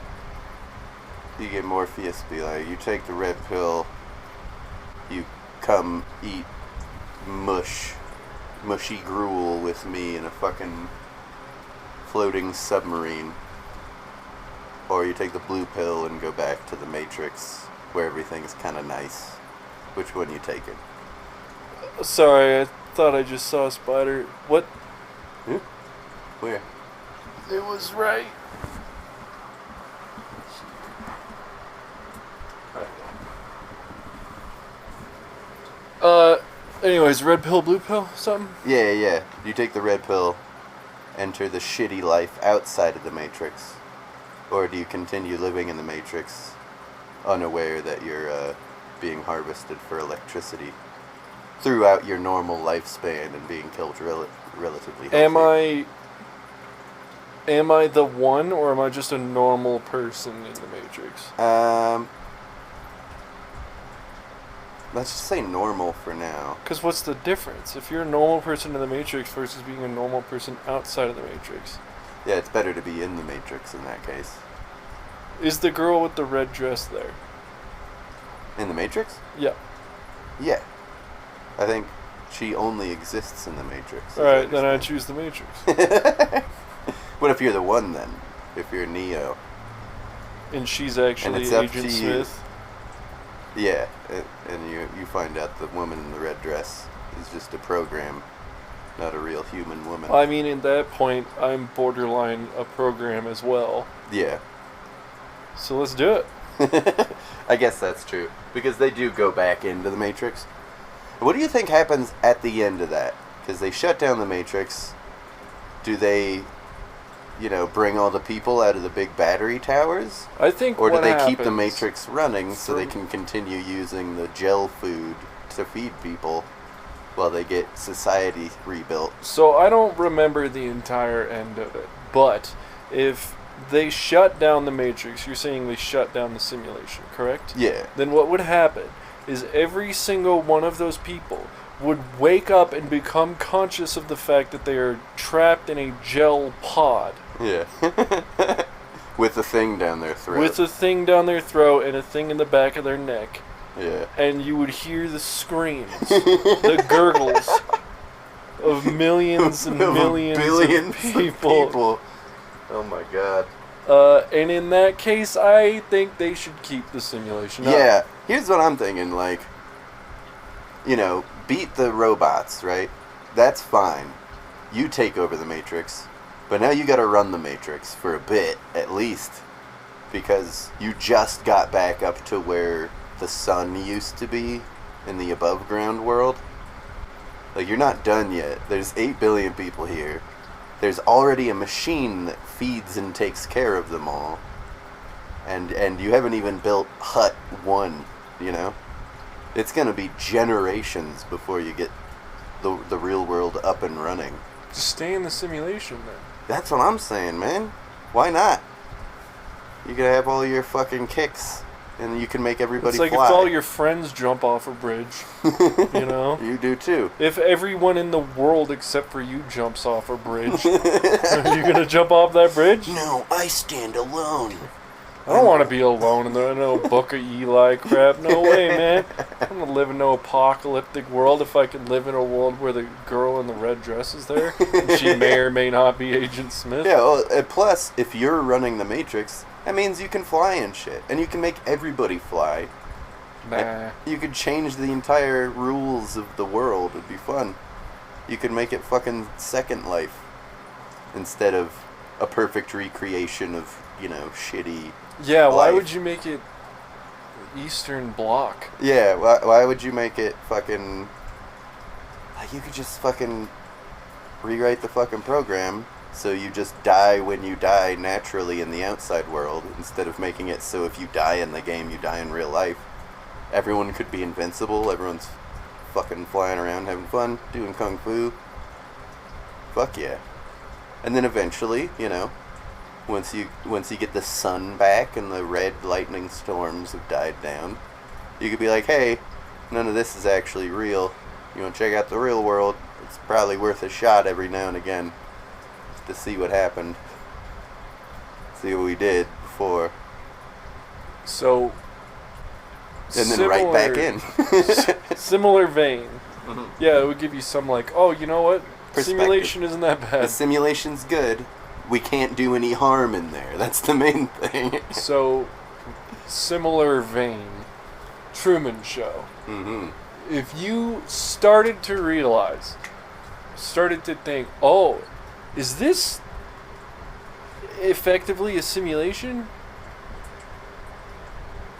you get Morpheus be like, you take the red pill, you come eat mushy gruel with me in a fucking floating submarine. Or you take the blue pill and go back to the Matrix where everything's kind of nice. Which one you taking? Sorry, I thought I just saw a spider. What? Hmm? Where? It was right. Anyways, red pill, blue pill, something? Yeah. You take the red pill, enter the shitty life outside of the Matrix. Or do you continue living in the Matrix, unaware that you're being harvested for electricity throughout your normal lifespan and being killed relatively healthy? Am I Am I the one, or am I just a normal person in the Matrix? Let's just say normal for now. Because what's the difference? If you're a normal person in the Matrix versus being a normal person outside of the Matrix? Yeah, it's better to be in the Matrix in that case. Is the girl with the red dress there? In the Matrix? Yeah. Yeah. I think she only exists in the Matrix. Alright, then I choose the Matrix. What if you're the one then? If you're Neo? And she's actually Agent Smith? Yeah, and you find out the woman in the red dress is just a program, not a real human woman. I mean, at that point, I'm borderline a program as well. Yeah. So let's do it. I guess that's true, because they do go back into the Matrix. What do you think happens at the end of that? Because they shut down the Matrix. Do they, bring all the people out of the big battery towers? I think Or do they keep the Matrix running so they can continue using the gel food to feed people while they get society rebuilt? So I don't remember the entire end of it, but if they shut down the Matrix, you're saying they shut down the simulation, correct? Yeah. Then what would happen is every single one of those people would wake up and become conscious of the fact that they are trapped in a gel pod. Yeah. With a thing down their throat. With a thing down their throat and a thing in the back of their neck. Yeah. And you would hear the screams, the gurgles of millions and millions of people. Oh my god. And in that case, I think they should keep the simulation up. Yeah. Here's what I'm thinking, beat the robots, right? That's fine. You take over the Matrix. But now you gotta run the Matrix for a bit, at least. Because you just got back up to where the sun used to be in the above ground world. Like, you're not done yet. There's 8 billion people here. There's already a machine that feeds and takes care of them all. And you haven't even built Hut 1, It's gonna be generations before you get the real world up and running. Just stay in the simulation, then. That's what I'm saying, man. Why not? You could have all your fucking kicks, and you can make everybody fly. It's like if all your friends jump off a bridge, You do too. If everyone in the world except for you jumps off a bridge, are you gonna jump off that bridge? No, I stand alone. I don't want to be alone in no Book of Eli crap. No way, man. I don't want to live in no apocalyptic world if I can live in a world where the girl in the red dress is there. And she may or may not be Agent Smith. Yeah, well, plus, if you're running the Matrix, that means you can fly and shit. And you can make everybody fly. Nah. You could change the entire rules of the world. It'd be fun. You could make it fucking Second Life. Instead of a perfect recreation of, shitty... Yeah, why would you make it Eastern Bloc? Yeah, why would you make it fucking... Like, you could just fucking rewrite the fucking program so you just die when you die naturally in the outside world, instead of making it so if you die in the game, you die in real life. Everyone could be invincible, everyone's fucking flying around having fun, doing kung fu. Fuck yeah. And then eventually, once you get the sun back and the red lightning storms have died down, you could be like, hey, none of this is actually real. You want to check out the real world? It's probably worth a shot every now and again to see what happened. See what we did before. So... And then right back in. Similar vein. Mm-hmm. Yeah, it would give you some oh, you know what? Simulation isn't that bad. The simulation's good. We can't do any harm in there. That's the main thing. So, similar vein. Truman Show. Mm-hmm. If you started to realize, started to think, oh, is this effectively a simulation?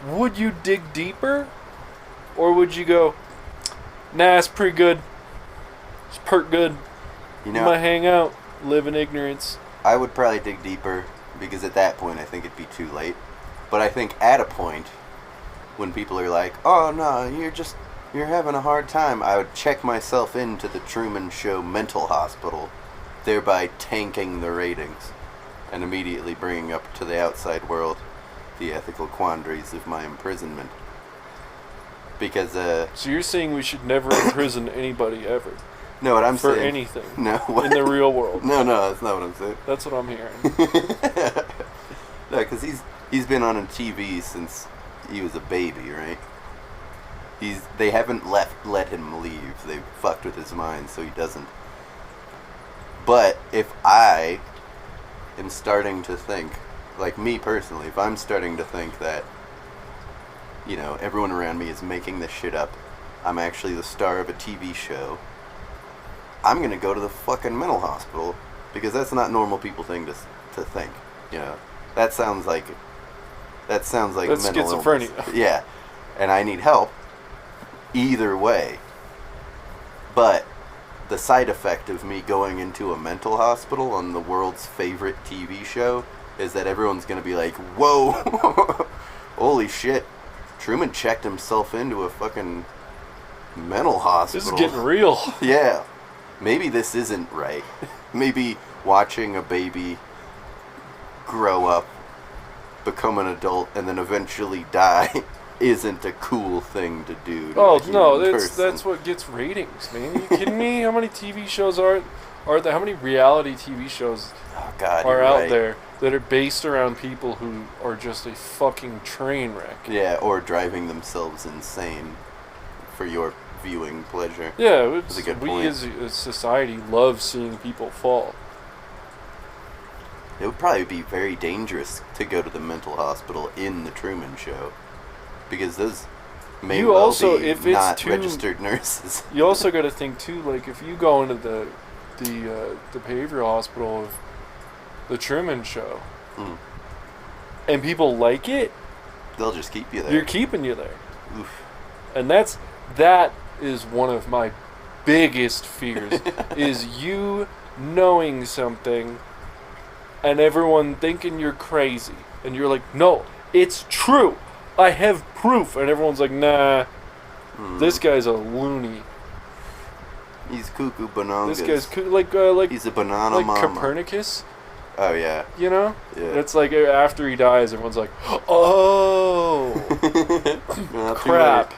Would you dig deeper? Or would you go, nah, it's pretty good. It's pert good. You might hang out, live in ignorance. I would probably dig deeper, because at that point I think it'd be too late. But I think at a point, when people are like, oh no, you're having a hard time, I would check myself into the Truman Show mental hospital, thereby tanking the ratings. and immediately bringing up to the outside world the ethical quandaries of my imprisonment. Because, So you're saying we should never imprison anybody ever? No, what I'm saying... For anything? No, what? In the real world? No, that's not what I'm saying. That's what I'm hearing. No, because he's been on TV since he was a baby, right? They haven't let him leave. They fucked with his mind, so he doesn't. But if I am starting to think, like me personally, if I'm starting to think that, you know, everyone around me is making this shit up, I'm actually the star of a TV show, I'm gonna go to the fucking mental hospital, because that's not normal people thing to think, you know. That sounds like that's mental schizophrenia. Illness. Yeah, and I need help either way. But the side effect of me going into a mental hospital on the world's favorite TV show is that everyone's gonna be like, whoa, holy shit, Truman checked himself into a fucking mental hospital. This is getting real. Yeah. Maybe this isn't right. Maybe watching a baby grow up, become an adult, and then eventually die isn't a cool thing to do. That's what gets ratings, man. Are you kidding me? How many TV shows are there? How many reality TV shows are out there that are based around people who are just a fucking train wreck? Yeah, or driving themselves insane for your viewing pleasure. Yeah, that's a good point. We as a society love seeing people fall. It would probably be very dangerous to go to the mental hospital in the Truman Show, because those may be not registered nurses. You also got to think too, like if you go into the behavioral hospital of the Truman Show, and people like it, they'll just keep you there. You're keeping you there. Oof. And that is one of my biggest fears, is you knowing something and everyone thinking you're crazy. And you're like, no, it's true. I have proof. And everyone's like, nah, this guy's a loony. He's cuckoo banangas. This guy's like he's a banana like mama. Copernicus. Oh, yeah. You know? Yeah. It's like after he dies, everyone's like, oh, crap.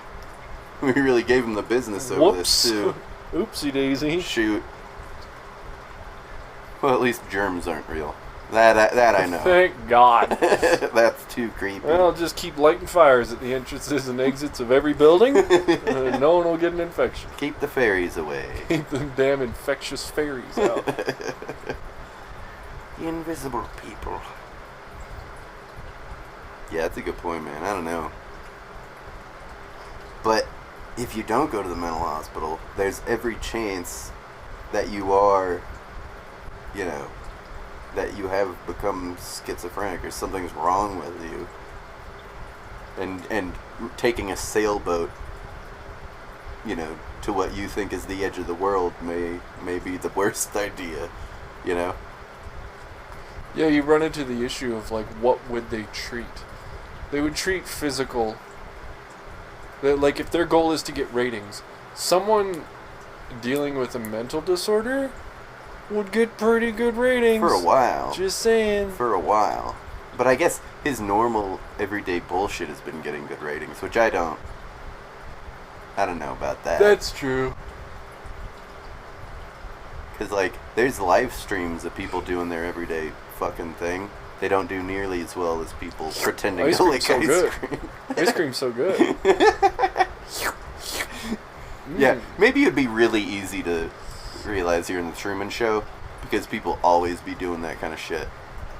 We really gave him the business over this, too. Oopsie daisy. Shoot. Well, at least germs aren't real. That I know. Thank God. That's too creepy. Well, just keep lighting fires at the entrances and exits of every building, and no one will get an infection. Keep the fairies away. Keep the damn infectious fairies out. The invisible people. Yeah, that's a good point, man. I don't know. But if you don't go to the mental hospital, there's every chance that you are, you know, that you have become schizophrenic or something's wrong with you. And taking a sailboat, you know, to what you think is the edge of the world may be the worst idea, you know? Yeah, you run into the issue of, like, what would they treat? They would treat physical... Like, if their goal is to get ratings, someone dealing with a mental disorder would get pretty good ratings. For a while. Just saying. For a while. But I guess his normal, everyday bullshit has been getting good ratings, which I don't know about that. That's true. Because, like, there's live streams of people doing their everyday fucking thing. They don't do nearly as well as people pretending to lick ice cream. Ice cream's so good. Yeah, maybe it'd be really easy to realize you're in the Truman Show, because people always be doing that kind of shit.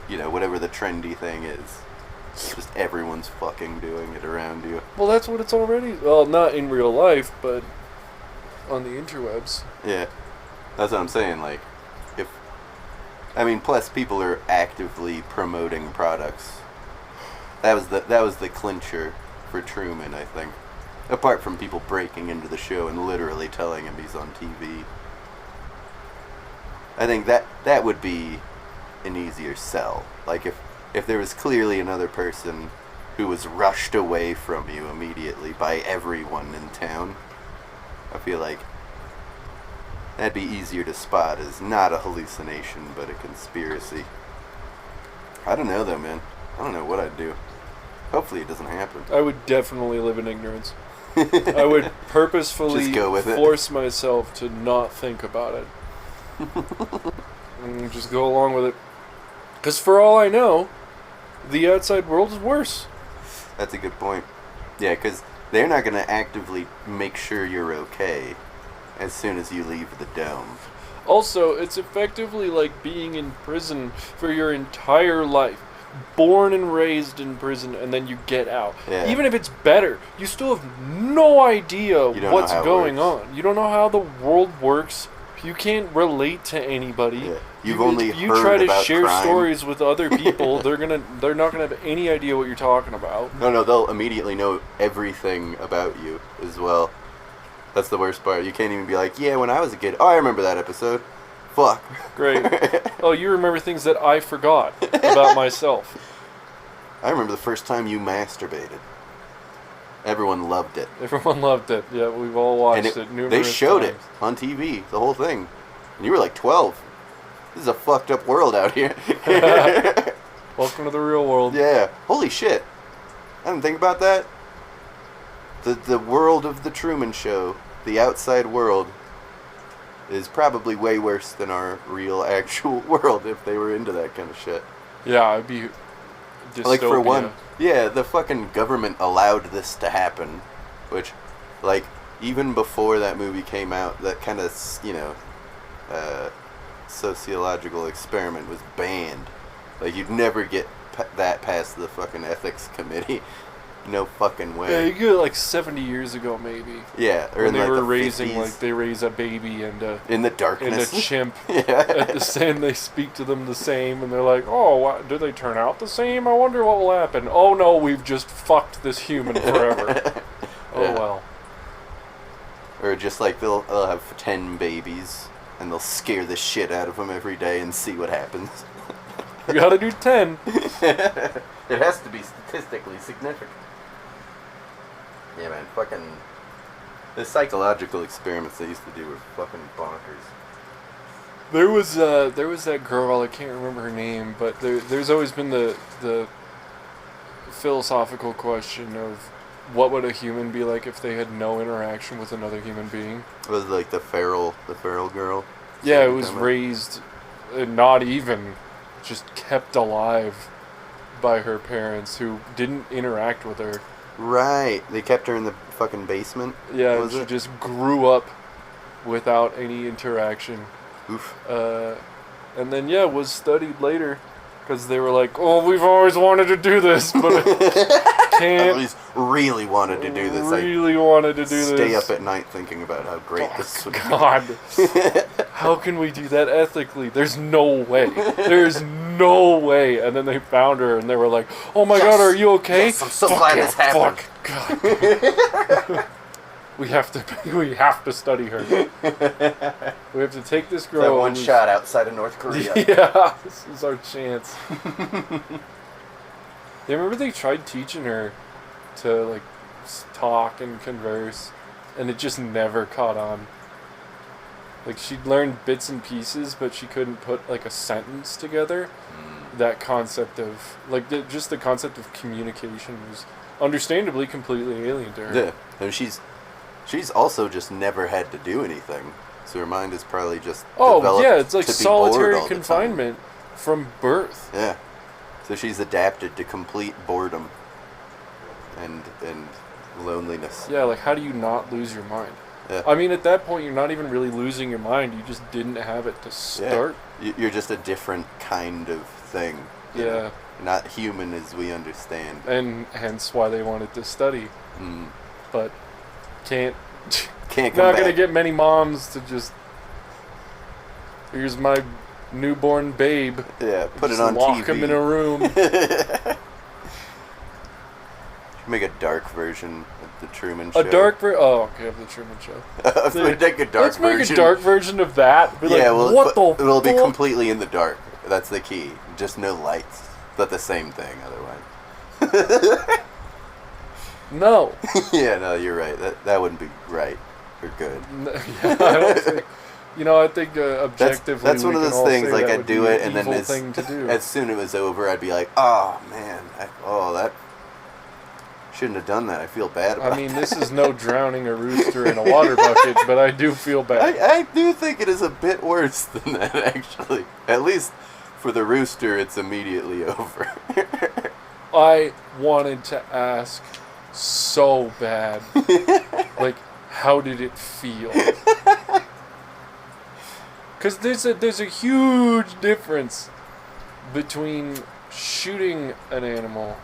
You know, whatever the trendy thing is. Just everyone's fucking doing it around you. Well, that's what it's already. Well, not in real life, but on the interwebs. Yeah. That's what I'm saying, like, plus people are actively promoting products. That was the clincher for Truman, I think. Apart from people breaking into the show and literally telling him he's on TV. I think that would be an easier sell. Like, if there was clearly another person who was rushed away from you immediately by everyone in town, I feel like that'd be easier to spot as not a hallucination, but a conspiracy. I don't know, though, man. I don't know what I'd do. Hopefully it doesn't happen. I would definitely live in ignorance. I would purposefully force myself to not think about it. And just go along with it. Because for all I know, the outside world is worse. That's a good point. Yeah, because they're not going to actively make sure you're okay as soon as you leave the dome. Also, it's effectively like being in prison for your entire life. Born and raised in prison, and then you get out. Yeah. Even if it's better, you still have no idea what's going on. You don't know how the world works. You can't relate to anybody. Yeah. You try to about share crime. Stories with other people, they're not gonna have any idea what you're talking about. No, they'll immediately know everything about you as well. That's the worst part. You can't even be like, yeah, when I was a kid, oh, I remember that episode. Fuck. Great. Oh, you remember things that I forgot about myself. I remember the first time you masturbated. Everyone loved it. Everyone loved it. Yeah, we've all watched it numerous times. They showed it on TV, the whole thing. And you were like 12. This is a fucked up world out here. Welcome to the real world. Yeah. Holy shit. I didn't think about that. The world of the Truman Show, the outside world, is probably way worse than our real actual world if they were into that kind of shit. Yeah, it'd be dystopia. Like, for one, yeah, the fucking government allowed this to happen, which, like, even before that movie came out, that kind of, sociological experiment was banned. Like, you'd never get that past the fucking ethics committee. No fucking way. Yeah, you get it like 70 years ago, maybe. Yeah, or when in they like were the raising, 50s. like they raise a baby and in the darkness, and a chimp. Yeah. At the same, they speak to them the same, and they're like, "Oh, do they turn out the same? I wonder what will happen." Oh no, we've just fucked this human forever. Oh well. Or just like they'll have 10 babies and they'll scare the shit out of them every day and see what happens. You gotta do 10. It has to be statistically significant. Yeah, man, fucking... The psychological experiments they used to do were fucking bonkers. There was that girl, I can't remember her name, but there's always been the philosophical question of what would a human be like if they had no interaction with another human being. It was like the feral girl. Yeah, it was raised, not even, just kept alive by her parents who didn't interact with her. Right, they kept her in the fucking basement. Yeah, and she just grew up without any interaction. Oof. And then was studied later because they were like, "Oh, we've always wanted to do this, but can't." At least really wanted to do this. Wanted to do this. Stay up at night thinking about how great this would be. God. How can we do that ethically? There's no way. There's no way. And then they found her and they were like, "Oh my God, are you okay?" Yes, I'm so glad this happened. Fuck. God. We have to study her. We have to take this girl. That one shot outside of North Korea. Yeah, this is our chance. You remember they tried teaching her to like talk and converse, and it just never caught on. Like, she'd learned bits and pieces, but she couldn't put like a sentence together. That concept of like just the concept of communication was understandably completely alien to her. Yeah, and she's also just never had to do anything, so her mind is probably just developed it's like to be solitary bored all the confinement from birth. Yeah, so she's adapted to complete boredom and loneliness. Yeah, like how do you not lose your mind? Yeah. I mean, at that point, you're not even really losing your mind. You just didn't have it to start. Yeah. You're just a different kind of thing. You know? Not human as we understand. And hence why they wanted to study. But can't come not back. going to get many moms to just, here's my newborn babe. Yeah, put just it on lock TV. him in a room. Make a dark version of the Truman Show. A dark version? Oh, okay, of the Truman Show. Let's make a dark version. Let's make a dark version of that. Be yeah, like, what the it'll be fuck? completely in the dark. That's the key. Just no lights. But the same thing, otherwise. No. Yeah, no, you're right. That wouldn't be right or good. Yeah, I don't think. You know, I think objectively that's one of those things. Like I'd do it, and then as soon as it was over, I'd be like, "Oh man, that shouldn't have done that. I feel bad about." I mean, this is no drowning a rooster in a water bucket, but I do feel bad. I do think it is a bit worse than that, actually. At least for the rooster, it's immediately over. I wanted to ask so bad, like, how did it feel? Because there's a huge difference between shooting an animal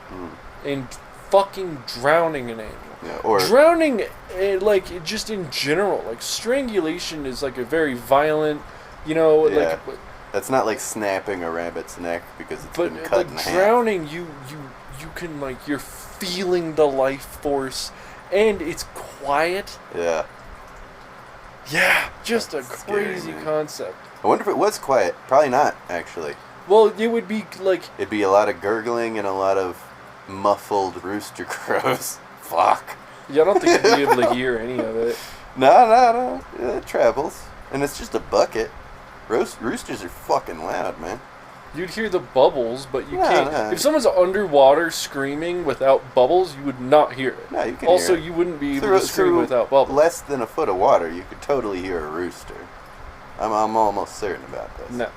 and fucking drowning an animal. Yeah, or drowning, like, just in general, like, strangulation is like a very violent, you know, yeah. like. That's not like snapping a rabbit's neck because it's been cut in half. But drowning, you can, like, you're feeling the life force, and it's quiet. Yeah. Yeah, just That's a crazy scary, concept. I wonder if it was quiet. Probably not, actually. Well, it would be like... It'd be a lot of gurgling and a lot of muffled rooster crows. Fuck. Yeah, I don't think you'd be able to hear any of it. No. It travels. And it's just a bucket. Roosters are fucking loud, man. You'd hear the bubbles, but you can't... No. If someone's underwater screaming without bubbles, you would not hear it. No, you can also, hear it. You wouldn't be able to scream without bubbles. Less than a foot of water, you could totally hear a rooster. I'm almost certain about this. No.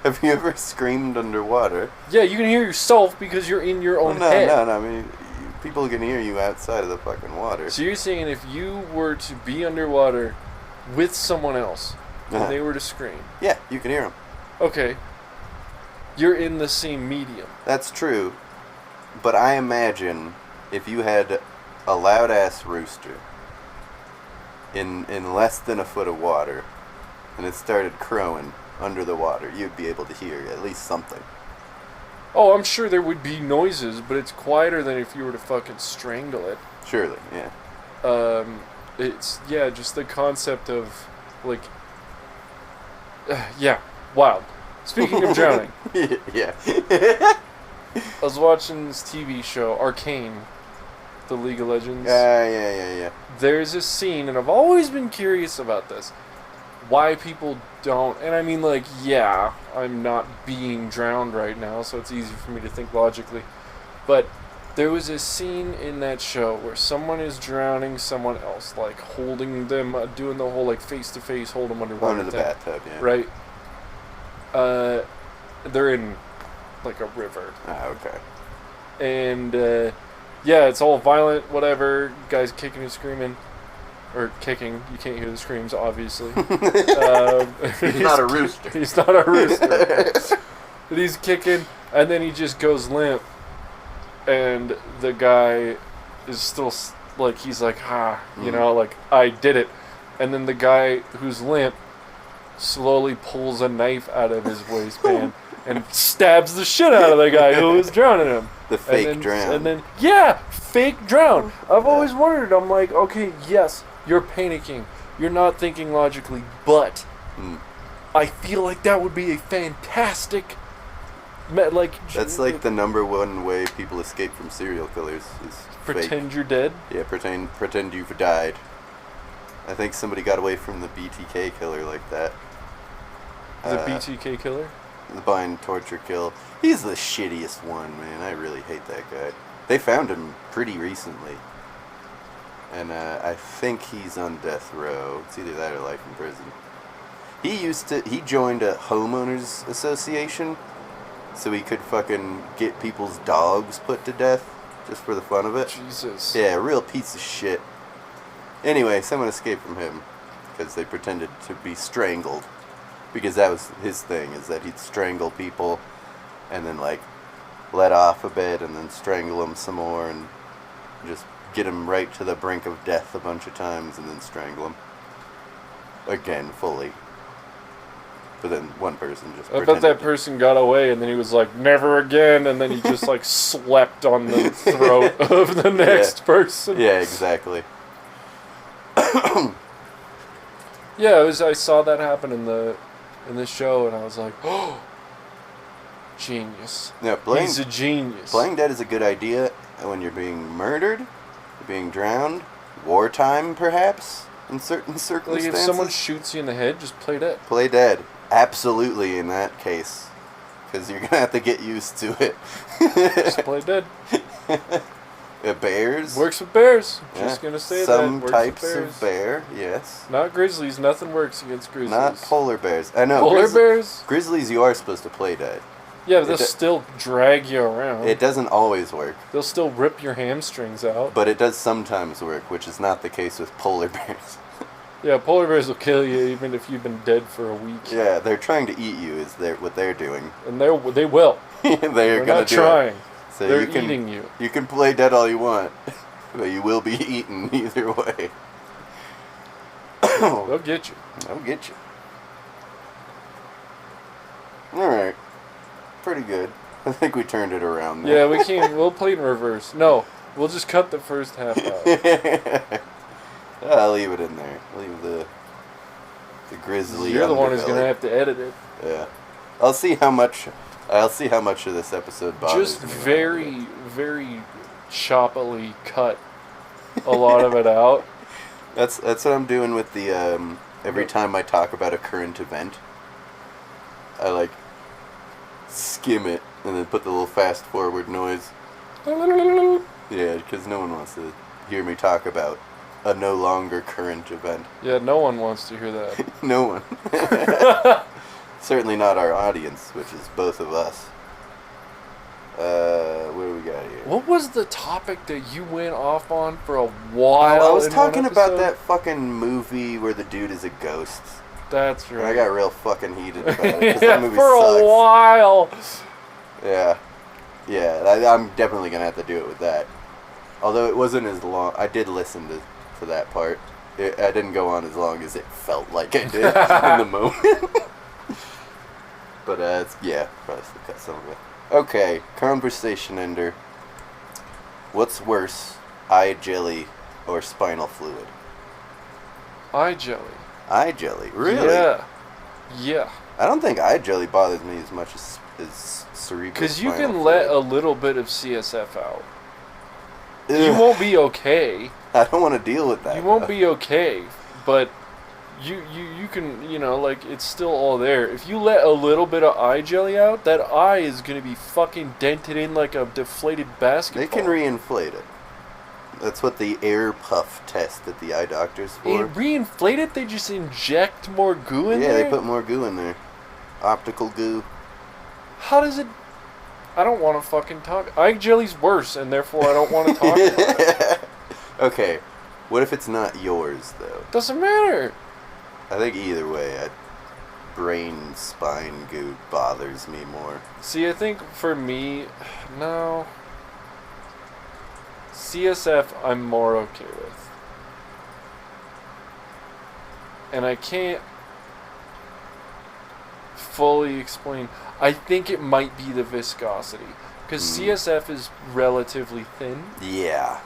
Have you ever screamed underwater? Yeah, you can hear yourself because you're in your own head. No. I mean, people can hear you outside of the fucking water. So you're saying if you were to be underwater with someone else and they were to scream... Yeah, you can hear them. Okay. You're in the same medium. That's true. But I imagine if you had a loud-ass rooster in less than a foot of water and it started crowing under the water, you'd be able to hear at least something. Oh, I'm sure there would be noises, but it's quieter than if you were to fucking strangle it. Surely, yeah. It's, yeah, just the concept of, like... yeah, wild. Speaking of drowning. Yeah. I was watching this TV show, Arcane, the League of Legends. Yeah. There's a scene, and I've always been curious about this. Why people don't... And I mean, like, yeah, I'm not being drowned right now, so it's easy for me to think logically. But there was a scene in that show where someone is drowning someone else, like, holding them, doing the whole, like, face-to-face, hold them underwater under the bathtub, yeah. Right? They're in, like, a river. Ah, okay. And, yeah, it's all violent, whatever, guys kicking and screaming. Or kicking. You can't hear the screams, obviously. He's not a rooster. He's not a rooster. But he's kicking, and then he just goes limp. And the guy is still, like, he's like, you know, like, I did it. And then the guy who's limp slowly pulls a knife out of his waistband and stabs the shit out of the guy who was drowning him. The fake drown. And then, yeah, fake drown. I've always wondered, I'm like, okay, yes, you're panicking. You're not thinking logically, but I feel like that would be a fantastic, like... That's like the number one way people escape from serial killers is pretend fake. You're dead? Yeah, pretend you've died. I think somebody got away from the BTK killer like that. The BTK killer? The bind, torture, kill. He's the shittiest one, man. I really hate that guy. They found him pretty recently. And I think he's on death row. It's either that or life in prison. He joined a homeowners association so he could fucking get people's dogs put to death just for the fun of it. Jesus. Yeah, a real piece of shit. Anyway, someone escaped from him because they pretended to be strangled. Because that was his thing, is that he'd strangle people and then, like, let off a bit and then strangle them some more and just get them right to the brink of death a bunch of times and then strangle them. Again, fully. But then one person just I bet that person got away and then he was like, never again, and then he just, like, slept on the throat of the next person. Yeah, exactly. Yeah, I saw that happen in the show, and I was like, oh, genius. Yeah, he's a genius. Playing dead is a good idea when you're being murdered, you're being drowned, wartime perhaps. in certain Like, circumstances. if someone shoots you in the head, just play dead. Play dead. Absolutely, in that case. Because you're going to have to get used to it. Just play dead. Bears? Works with bears. Yeah. Just going to say Some that. Some types of bear, yes. Not grizzlies. Nothing works against grizzlies. Not polar bears. I know. Polar bears? Grizzlies, you are supposed to play dead. Yeah, but they'll still drag you around. It doesn't always work. They'll still rip your hamstrings out. But it does sometimes work, which is not the case with polar bears. Yeah, polar bears will kill you even if you've been dead for a week. Yeah, they're trying to eat you is what they're doing. And they will. They're not trying. So they're eating you. You can play dead all you want, but you will be eaten either way. They'll get you. They'll get you. Alright. Pretty good. I think we turned it around there. Yeah, we can. We'll play in reverse. No, we'll just cut the first half out. I'll leave it in there. Leave the grizzly. You're the one who's underbelly. gonna have to edit it. Yeah. I'll see how much of this episode bothers Just me. very, very choppily cut a lot of it out. That's what I'm doing with the every time I talk about a current event, I like skim it and then put the little fast forward noise. Yeah, because no one wants to hear me talk about a no longer current event. Yeah, no one wants to hear that. No one. Certainly not our audience, which is both of us. What do we got here? What was the topic that you went off on for a while? I was in talking one about episode? that fucking movie where the dude is a ghost. That's right. And I got real fucking heated about it. 'Cause Yeah, that movie for sucks. a while. Yeah. Yeah, I'm definitely going to have to do it with that. Although it wasn't as long. I did listen to that part. I didn't go on as long as it felt like I did in the moment. But, yeah, probably still cut some of it. Okay, conversation ender. What's worse, eye jelly or spinal fluid? Eye jelly. Eye jelly? Really? Yeah. Yeah. I don't think eye jelly bothers me as much as cerebral. Because you spinal can fluid. let a little bit of CSF out. Ugh. You won't be okay. I don't want to deal with that. You won't though. be okay, but you can, like, it's still all there. If you let a little bit of eye jelly out, that eye is going to be fucking dented in like a deflated basketball. They can reinflate it. That's what the air puff test at the eye doctor's for. Reinflate it? They just inject more goo in there? Yeah, they put more goo in there. Optical goo. How does it... I don't want to fucking talk. Eye jelly's worse, and therefore I don't want to talk about it. Okay, what if it's not yours, though? Doesn't matter. I think either way, brain spine goo bothers me more. See, I think for me, no. CSF I'm more okay with. And I can't fully explain. I think it might be the viscosity. Because CSF is relatively thin. Yeah.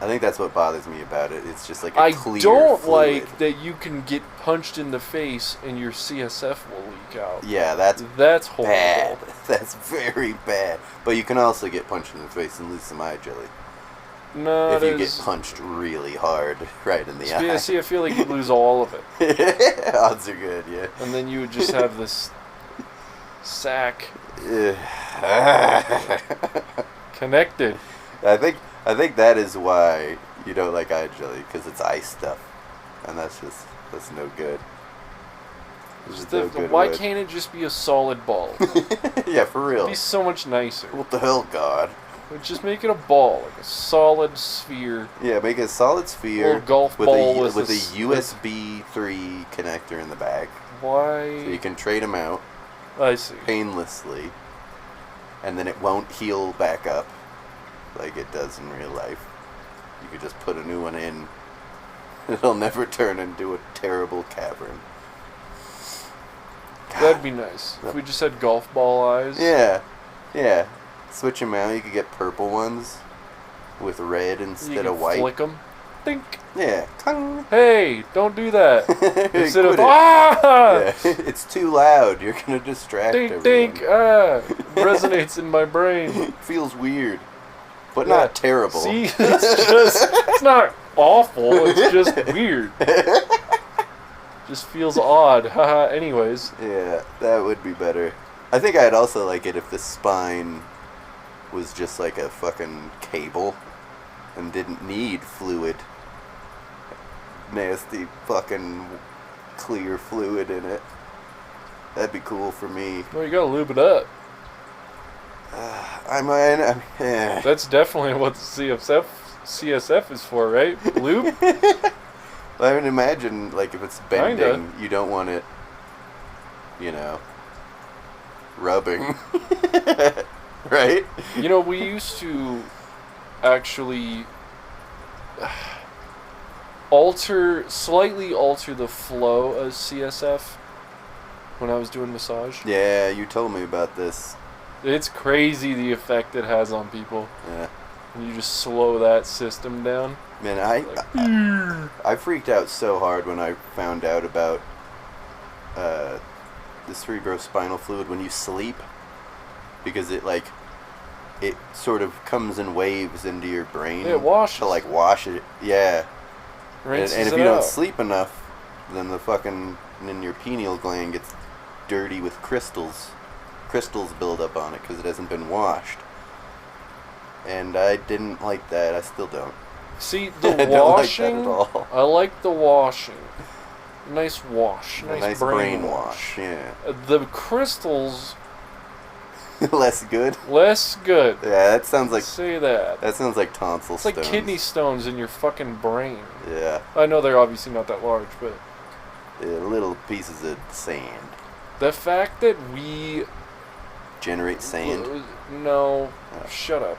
I think that's what bothers me about it. It's just like a I clear don't fluid. like that you can get punched in the face and your CSF will leak out. Yeah, that's horrible. bad. That's very bad. But you can also get punched in the face and lose some eye jelly. No, if you get punched really hard right in the eye. See, I feel like you lose all of it. Odds are good, yeah. And then you would just have this sack connected. I think that is why you don't like eye jelly, because it's eye stuff, and that's no good. Why can't it just be a solid ball? Yeah, for real. It'd be so much nicer. What the hell, God? Just make it a ball, like a solid sphere. Yeah, make it a solid sphere. Little golf with ball with a USB 3 connector in the back. Why? So you can trade them out. I see. Painlessly, and then it won't heal back up like it does in real life. You could just put a new one in. It'll never turn into a terrible cavern. That'd be nice. If we just had golf ball eyes. Yeah. Switch them out. You could get purple ones with red instead of white. Flick them. Think. Yeah. Clang. Hey, don't do that. Instead of Yeah. It's too loud. You're gonna distract everyone. Dink. Resonates in my brain. Feels weird, but not terrible. See, it's not awful. It's just weird. Just feels odd. Haha. Anyways. Yeah, that would be better. I think I'd also like it if the spine was just like a fucking cable and didn't need fluid. Nasty fucking clear fluid in it. That'd be cool for me. Well, you gotta lube it up. That's definitely what the CSF is for, right? Lube? I would imagine, like, if it's bending, you don't want it, rubbing. Right? We used to actually slightly alter the flow of CSF when I was doing massage. Yeah, you told me about this. It's crazy the effect it has on people. Yeah. When you just slow that system down. Man, I freaked out so hard when I found out about the cerebrospinal fluid when you sleep, because it sort of comes in waves into your brain. It washes. To wash it. Yeah. And if you don't sleep enough, then then your pineal gland gets dirty with crystals. Crystals build up on it because it hasn't been washed. And I didn't like that. I still don't. See, the washing, don't like that at all. I like the washing. Nice wash. Nice brain wash. Yeah. The crystals... Less good? Less good. Yeah, that sounds like... Say that. That sounds like tonsil stones. It's like kidney stones in your fucking brain. Yeah. I know they're obviously not that large, but... Yeah, little pieces of sand. The fact that we... Generate sand? No. Oh. Shut up.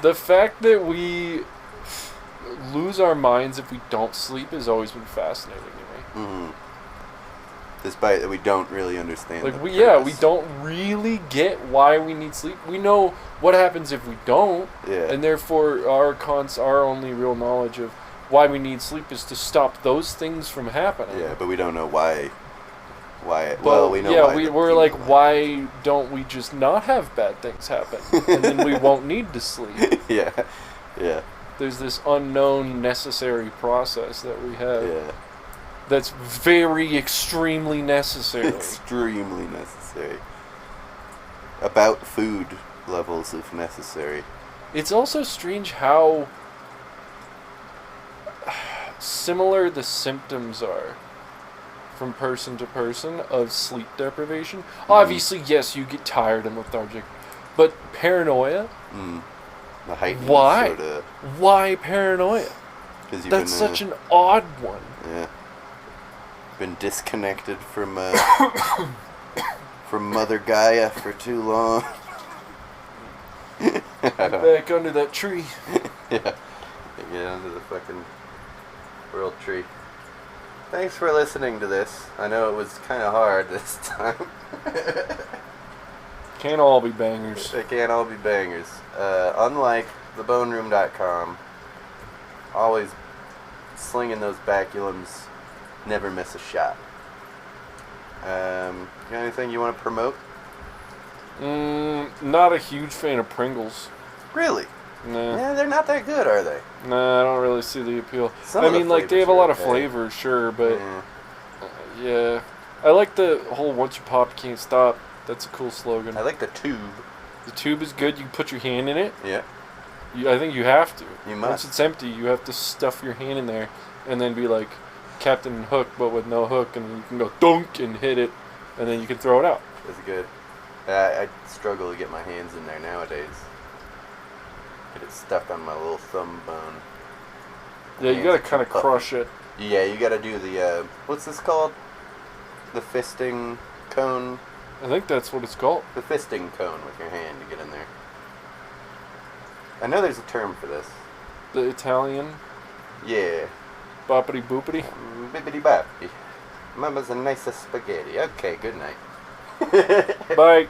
The fact that we lose our minds if we don't sleep has always been fascinating to me. Mm-hmm. Despite that we don't really understand. We don't really get why we need sleep. We know what happens if we don't, and therefore our only real knowledge of why we need sleep is to stop those things from happening. Yeah, but we don't know why. Well, we know. Yeah, we're like, why don't we just not have bad things happen, and then we won't need to sleep? Yeah. There's this unknown necessary process that we have. Yeah. That's very extremely necessary. Extremely necessary. About food levels if necessary. It's also strange how similar the symptoms are from person to person of sleep deprivation. Obviously, yes, you get tired and lethargic, but paranoia? The heightened Why? Sort of... Why paranoia? That's such an odd one. Yeah. Been disconnected from from Mother Gaia for too long. Back under that tree. Yeah. Get under the fucking world tree. Thanks for listening to this. I know it was kind of hard this time. Can't all be bangers. They can't all be bangers. Unlike theboneroom.com, always slinging those baculums, never miss a shot. Got anything you want to promote? Not a huge fan of Pringles. Really? Nah. Yeah, they're not that good, are they? Nah, I don't really see the appeal. I mean, they have a lot of flavor, sure, but yeah. I like the whole "once you pop, you can't stop." That's a cool slogan. I like the tube. The tube is good. You can put your hand in it. Yeah. I think you have to. You must. Once it's empty, you have to stuff your hand in there, and then be like Captain Hook, but with no hook, and you can go dunk and hit it, and then you can throw it out. That's good. I struggle to get my hands in there nowadays. Get it stuck on my little thumb bone. Yeah, you gotta kind of crush it. Yeah, you gotta do the, what's this called? The fisting cone? I think that's what it's called. The fisting cone with your hand to get in there. I know there's a term for this. The Italian? Yeah. Boppity boopity? Bippity boppity. Mama's a nice spaghetti. Okay, good night. Bye.